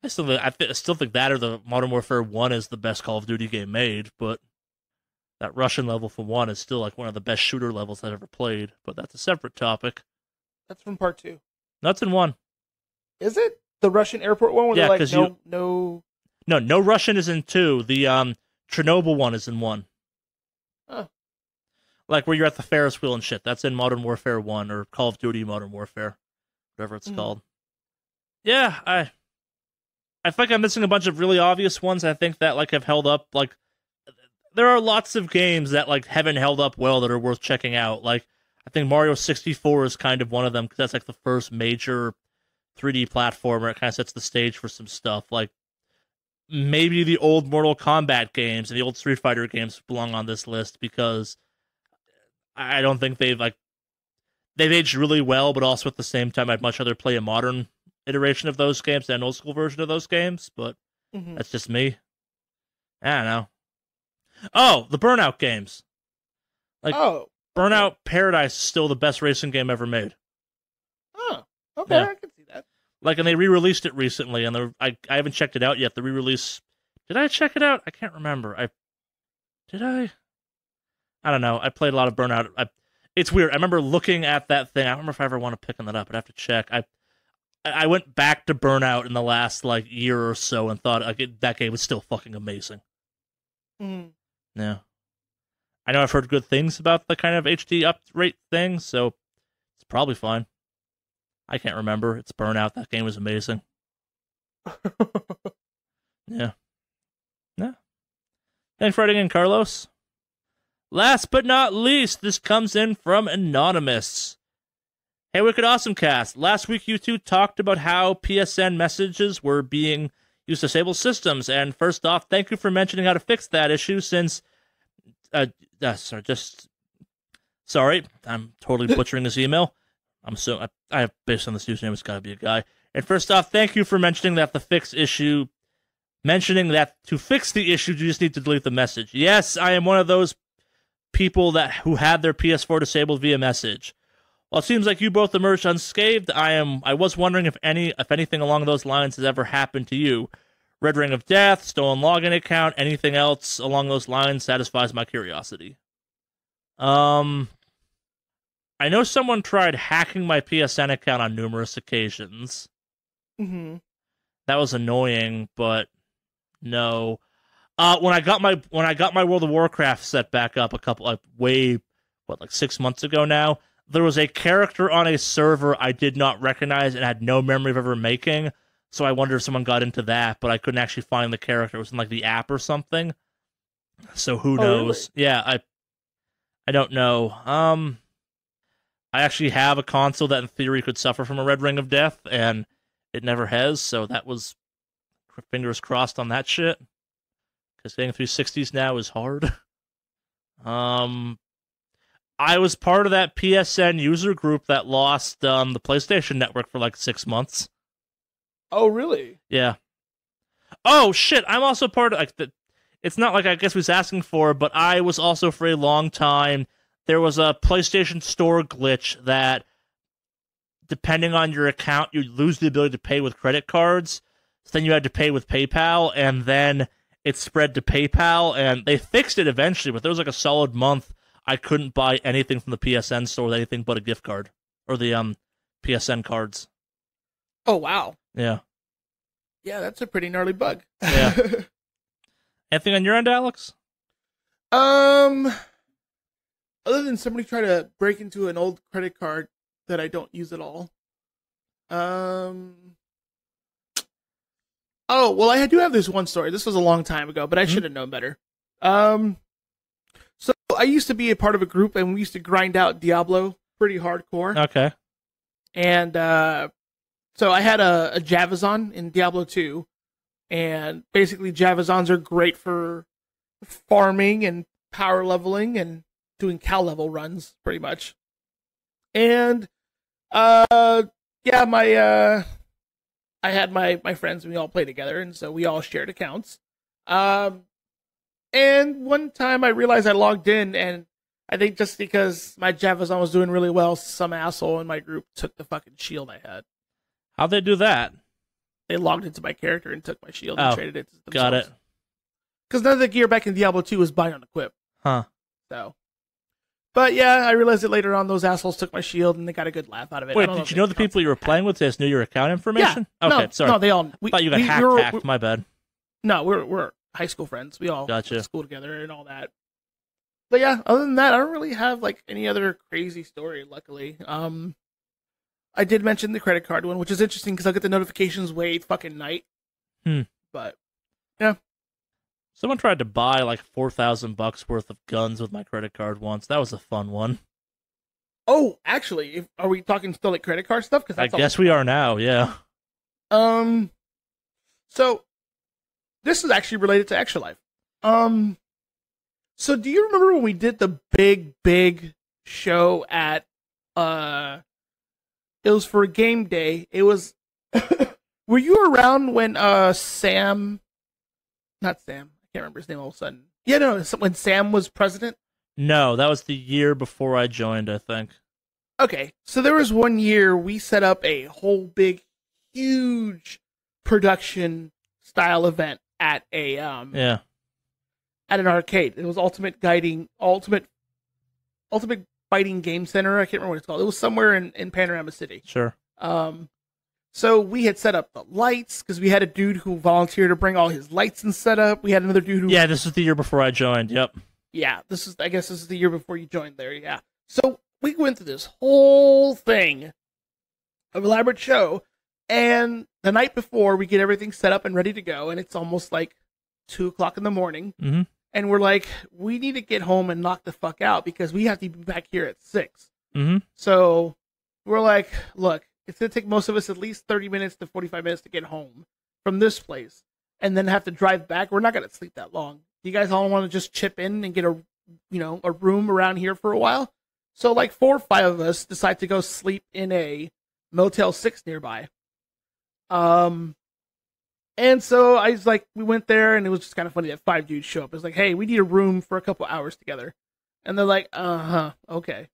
I still think that or the Modern Warfare 1 is the best Call of Duty game made, but that Russian level for 1 is still like one of the best shooter levels I've ever played, but that's a separate topic. That's from part 2. That's in 1. Is it? The Russian airport one? Where yeah, because like, no Russian is in 2. The Chernobyl one is in 1. Huh. Like where you're at the Ferris wheel and shit. That's in Modern Warfare 1 or Call of Duty Modern Warfare, whatever it's called. Yeah, I think I'm missing a bunch of really obvious ones. I think that like have held up. Like there are lots of games that like haven't held up well that are worth checking out. Like I think Mario 64 is kind of one of them because that's like the first major 3D platformer. It kind of sets the stage for some stuff. Like maybe the old Mortal Kombat games and the old Street Fighter games belong on this list because I don't think they've aged really well, but also at the same time I'd much rather play a modern iteration of those games than an old school version of those games, but that's just me. I don't know. Oh, the Burnout games. Like Burnout Paradise is still the best racing game ever made. Oh, okay, yeah. I can see that. Like, and they re-released it recently, and I haven't checked it out yet. The re-release. Did I check it out? I can't remember. Did I? I don't know. I played a lot of Burnout. It's weird. I remember looking at that thing. I don't remember if I ever want to pick that up. I'd have to check. I went back to Burnout in the last like year or so and thought that game was still fucking amazing. Yeah. I know I've heard good things about the kind of HD uprate thing, so it's probably fine. I can't remember. It's Burnout. That game was amazing. Yeah. Yeah. Thanks for writing in, Carlos. Last but not least, this comes in from Anonymous. Hey, Wicked Awesome Cast. Last week, you two talked about how PSN messages were being used to disable systems. And first off, thank you for mentioning how to fix that issue since... Sorry, I'm totally butchering this email. I have, based on this username, it's got to be a guy. And first off, thank you for mentioning that to fix the issue, you just need to delete the message. Yes, I am one of those people who had their PS4 disabled via message. While it seems like you both emerged unscathed, I was wondering if anything along those lines has ever happened to you. Red Ring of Death, stolen login account, anything else along those lines satisfies my curiosity. I know someone tried hacking my PSN account on numerous occasions. Mm-hmm. That was annoying, but no. When I got my World of Warcraft set back up like 6 months ago now, there was a character on a server I did not recognize and had no memory of ever making. So I wonder if someone got into that, but I couldn't actually find the character. It was in like the app or something. So who knows? Really? Yeah, I don't know. I actually have a console that in theory could suffer from a Red Ring of Death, and it never has, so that was fingers crossed on that shit. Because getting 360s now is hard. I was part of that PSN user group that lost the PlayStation Network for like 6 months. Oh, really? Yeah. Oh, shit, I'm also part of... It's not like I guess we was asking for, but I was also for a long time... There was a PlayStation Store glitch that, depending on your account, you lose the ability to pay with credit cards. So then you had to pay with PayPal, and then it spread to PayPal, and they fixed it eventually, but there was like a solid month I couldn't buy anything from the PSN store with anything but a gift card. Or the PSN cards. Oh, wow. Yeah. Yeah, that's a pretty gnarly bug. Yeah. Anything on your end, Alex? Other than somebody try to break into an old credit card that I don't use at all. Oh, well, I do have this one story. This was a long time ago, but I should have known better. So I used to be a part of a group, and we used to grind out Diablo pretty hardcore. Okay. And so I had a Javazon in Diablo 2, and basically Javazons are great for farming and power leveling and doing cow level runs, pretty much. And I had my friends, and we all played together, and so we all shared accounts. And one time I realized I logged in, and I think just because my Javazon was doing really well, some asshole in my group took the fucking shield I had. How'd they do that? They logged into my character and took my shield and traded it to themselves. Got it. Because none of the gear back in Diablo 2 was buy on equip. Huh. So... But yeah, I realized it later on. Those assholes took my shield, and they got a good laugh out of it. Wait, did you know the people you were playing with just knew your account information? Yeah. Okay, no, sorry. No, they all. I thought you got hacked. My bad. No, we're high school friends. We all Gotcha. went to school together and all that. But yeah, other than that, I don't really have like any other crazy story. Luckily, I did mention the credit card one, which is interesting because I'll get the notifications way fucking night. But yeah. Someone tried to buy like $4,000 worth of guns with my credit card once. That was a fun one. Oh, actually, are we talking still like credit card stuff? I guess we are now, yeah. So this is actually related to Extra Life. So do you remember when we did the big show at it was for a game day? It was were you around when Sam, not Sam, I can't remember his name all of a sudden. Yeah, no, when Sam was president? No, that was the year before I joined, I think. Okay, so there was one year we set up a whole big, huge production style event at a at an arcade. It was Ultimate Fighting Game Center. I can't remember what it's called. It was somewhere in Panorama City. Sure. So we had set up the lights because we had a dude who volunteered to bring all his lights and set up. We had another dude who... Yeah, this is the year before I joined. Yep. Yeah, I guess this is the year before you joined there. Yeah. So we went through this whole thing of elaborate show, and the night before we get everything set up and ready to go, and it's almost like 2:00 in the morning. Mm-hmm. And we're like, we need to get home and knock the fuck out because we have to be back here at 6. Mm-hmm. So we're like, look, it's going to take most of us at least 30 minutes to 45 minutes to get home from this place and then have to drive back. We're not going to sleep that long. You guys all want to just chip in and get a room around here for a while? So like 4 or 5 of us decide to go sleep in a Motel 6 nearby. And so I was like, we went there and it was just kind of funny that 5 dudes show up. It's like, hey, we need a room for a couple hours together. And they're like, okay.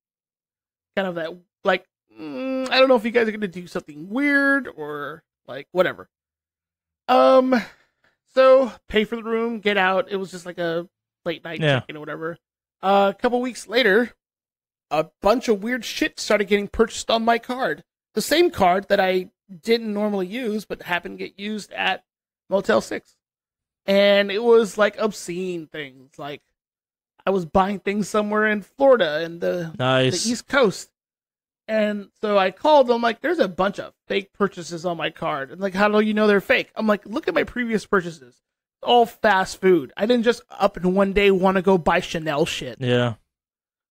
Kind of that, like, I don't know if you guys are going to do something weird or like whatever. So pay for the room, get out. It was just like a late night check-in or whatever. A couple weeks later, a bunch of weird shit started getting purchased on my card. The same card that I didn't normally use, but happened to get used at Motel 6. And it was like obscene things. Like I was buying things somewhere in Florida and the East Coast. And so I called them like, there's a bunch of fake purchases on my card. And like, how do you know they're fake? I'm like, look at my previous purchases. All fast food. I didn't just up in one day want to go buy Chanel shit. Yeah.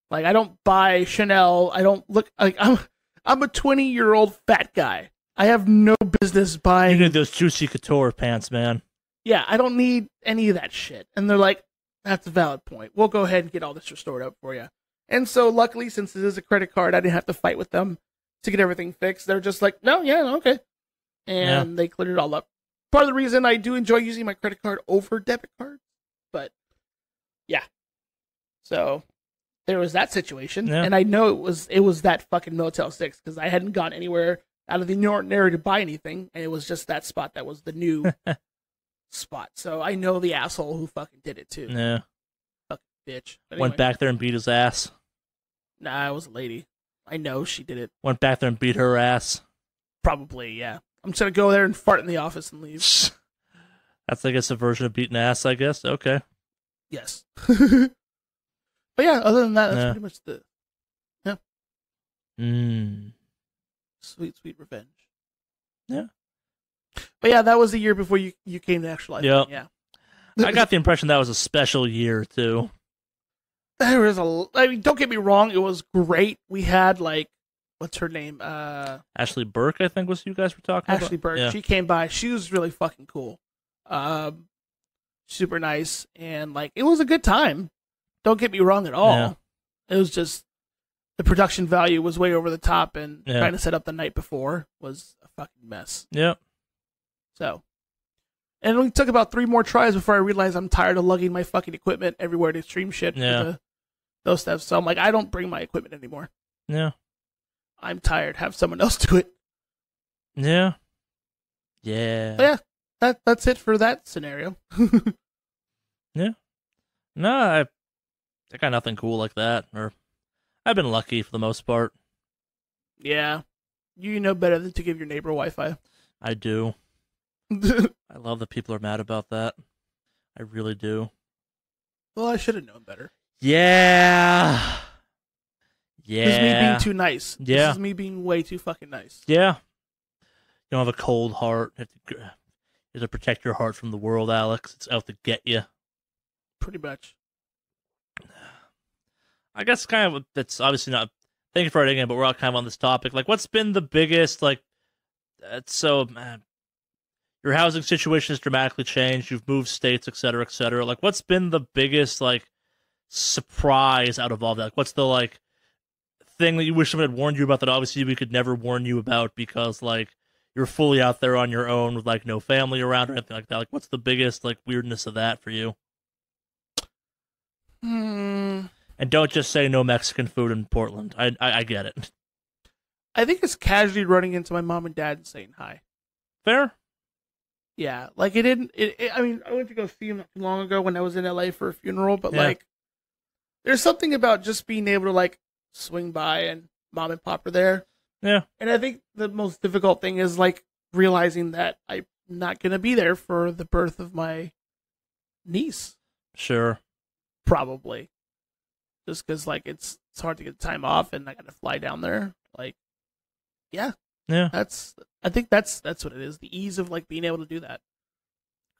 Like I don't buy Chanel. I don't look like I'm a 20-year-old fat guy. I have no business buying. You need those Juicy Couture pants, man. Yeah, I don't need any of that shit. And they're like, that's a valid point. We'll go ahead and get all this restored up for you. And so luckily, since it is a credit card, I didn't have to fight with them to get everything fixed. They're just like, no, yeah, okay. And they cleared it all up. Part of the reason I do enjoy using my credit card over debit cards. But yeah. So there was that situation. Yeah. And I know it was that fucking Motel 6 because I hadn't gone anywhere out of the ordinary to buy anything. And it was just that spot that was the new spot. So I know the asshole who fucking did it too. Yeah. Fucking bitch. But anyway. Went back there and beat his ass. Nah, it was a lady. I know she did it. Went back there and beat her ass. Probably, yeah. I'm just gonna go there and fart in the office and leave. That's, I guess, a version of beating ass, I guess. Okay. Yes. But yeah, other than that, that's pretty much the... Yeah. Sweet, sweet revenge. Yeah. But yeah, that was the year before you came to Extra Life. Yep. Yeah. I got the impression that was a special year, too. There was I mean, don't get me wrong, it was great. We had, like, what's her name? Ashley Burke, I think, was who you guys were talking about. Ashley Burke. Yeah. She came by. She was really fucking cool. Super nice. And, like, it was a good time. Don't get me wrong at all. Yeah. It was just the production value was way over the top, and trying to set up the night before was a fucking mess. Yep. So, and it only took about 3 more tries before I realized I'm tired of lugging my fucking equipment everywhere to stream shit. Yeah. Those stuff. So I'm like, I don't bring my equipment anymore. Yeah. I'm tired. Have someone else do it. Yeah. Yeah. But yeah. That's it for that scenario. Yeah. No, I got nothing cool like that. Or I've been lucky for the most part. Yeah. You know better than to give your neighbor Wi-Fi. I do. I love that people are mad about that. I really do. Well, I should have known better. Yeah. Yeah. This is me being too nice. Yeah. This is me being way too fucking nice. Yeah. You don't have a cold heart. You have to protect your heart from the world, Alex. It's out to get you. Pretty much. I guess kind of, that's obviously not, thank you for writing in, but we're all kind of on this topic. Like, what's been the biggest, like, your housing situation has dramatically changed. You've moved states, et cetera, et cetera. Like, what's been the biggest, like, surprise out of all that? Like, what's the, like, thing that you wish someone had warned you about that obviously we could never warn you about because, like, you're fully out there on your own with, like, no family around or anything like that? Like, what's the biggest, like, weirdness of that for you? And don't just say no Mexican food in Portland. I get it. I think it's casually running into my mom and dad and saying hi. Fair? Yeah, like I mean, I went to go see him not too long ago when I was in LA for a funeral, but like, there's something about just being able to like swing by and mom and pop are there. Yeah. And I think the most difficult thing is like realizing that I'm not going to be there for the birth of my niece. Sure. Probably. Just because like it's hard to get time off and I got to fly down there. Like, yeah. Yeah. I think that's what it is. The ease of like being able to do that.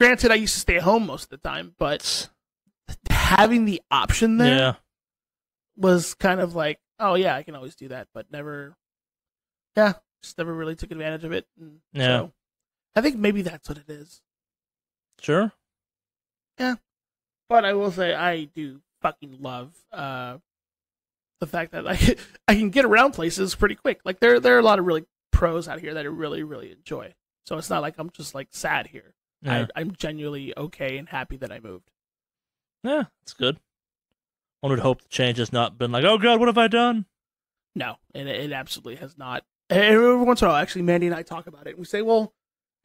Granted, I used to stay at home most of the time, but having the option there Yeah. was kind of like, oh yeah, I can always do that, but never, just never really took advantage of it. And Yeah. so I think maybe that's what it is. Sure. But I will say I do fucking love the fact that I can get around places pretty quick. Like there are a lot of really pros out here that I really, really enjoy. So it's not like I'm just like sad here. Yeah. I'm genuinely okay and happy that I moved. Yeah, that's good. One would hope the change has not been like, oh god, what have I done? No, and it absolutely has not. And every once in a while, actually, Mandy and I talk about it. And we say, well,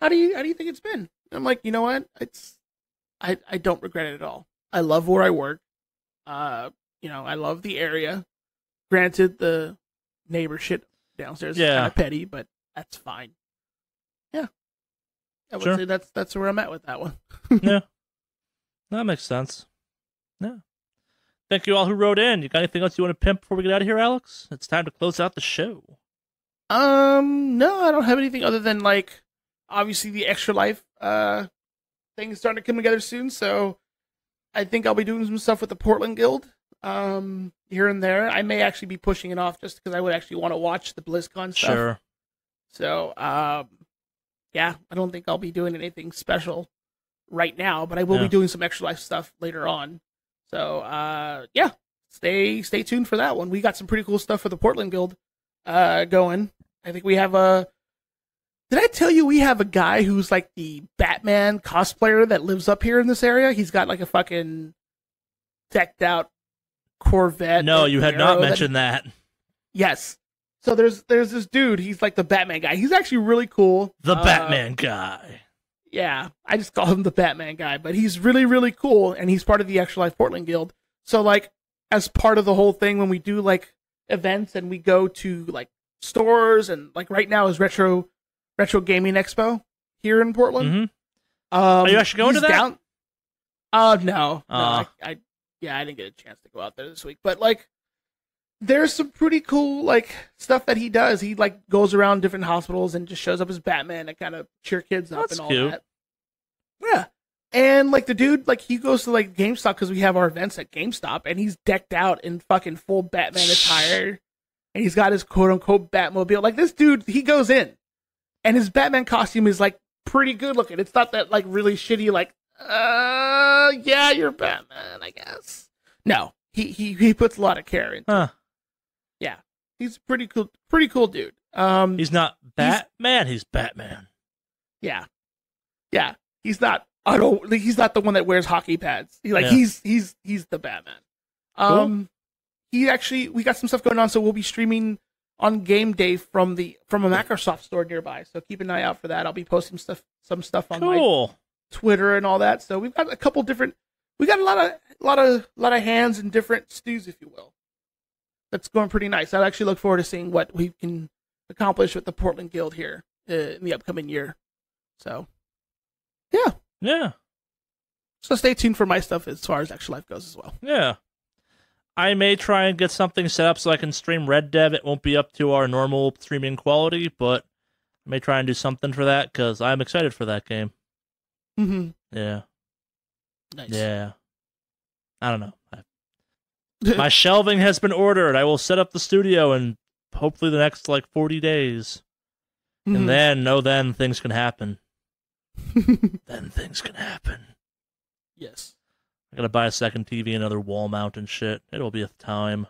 how do you think it's been? And I'm like, you know what? I don't regret it at all. I love where I work. I love the area. Granted, the neighbor shit downstairs is kind of petty, but that's fine. Yeah, I would say that's where I'm at with that one. Yeah, that makes sense. Yeah. Thank you all who wrote in. You got anything else you want to pimp before we get out of here, Alex? It's time to close out the show. No, I don't have anything other than like obviously the Extra Life thing is starting to come together soon, so I think I'll be doing some stuff with the Portland Guild here and there. I may actually be pushing it off just because I would actually want to watch the BlizzCon stuff. Sure. So yeah, I don't think I'll be doing anything special right now, but I will be doing some Extra Life stuff later on. So yeah, stay tuned for that one. We got some pretty cool stuff for the Portland Guild going. I think we have did I tell you we have a guy who's like the Batman cosplayer that lives up here in this area? He's got like a fucking decked out Corvette. No, you had not mentioned that. Yes. So there's this dude, he's like the Batman guy. He's actually really cool. The Batman guy. Yeah, I just call him the Batman guy, but he's really, really cool, and he's part of the Extra Life Portland Guild. So, like, as part of the whole thing, when we do, like, events and we go to, like, stores, and, like, right now is Retro Gaming Expo here in Portland. Mm-hmm. Are you actually going to that? No. I didn't get a chance to go out there this week. But, like, there's some pretty cool, like, stuff that he does. He, like, goes around different hospitals and just shows up as Batman to kind of cheer kids up and all cute. that. Yeah. And, like, the dude, like, he goes to, like, GameStop because we have our events at GameStop, and he's decked out in fucking full Batman attire. And he's got his quote-unquote Batmobile. Like, this dude, he goes in. And his Batman costume is, like, pretty good looking. It's not that, like, really shitty, like, yeah, you're Batman, I guess. No. He puts a lot of care into it. Yeah. He's a pretty cool dude. He's not Batman, he's Batman. Yeah. Yeah. He's not the one that wears hockey pads. He's the Batman. Cool. We got some stuff going on, so we'll be streaming on game day from a Microsoft store nearby. So keep an eye out for that. I'll be posting some stuff on my Twitter and all that. So we've got a lot of hands in different stews, if you will. That's going pretty nice. I actually look forward to seeing what we can accomplish with the Portland Guild here in the upcoming year. So, yeah. Yeah. So stay tuned for my stuff as far as Extra Life goes as well. Yeah. I may try and get something set up so I can stream Red Dead. It won't be up to our normal streaming quality, but I may try and do something for that because I'm excited for that game. Mm-hmm. Yeah. Nice. Yeah. I don't know. My shelving has been ordered. I will set up the studio in hopefully the next 40 days. Mm-hmm. And then things can happen. Then things can happen. Yes. I gotta buy a second TV, another wall mount and shit. It'll be a time.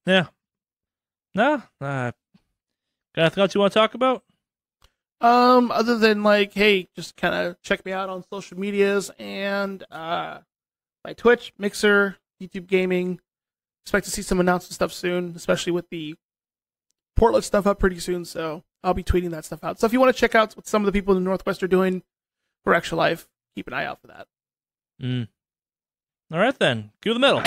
Yeah. Nah. Got anything else you want to talk about? Other than hey, just kind of check me out on social medias and my Twitch, Mixer, YouTube Gaming. Expect to see some announcement stuff soon, especially with the Portland stuff up pretty soon. So I'll be tweeting that stuff out. So if you want to check out what some of the people in the Northwest are doing for Extra Life, keep an eye out for that. All right then, cue the metal.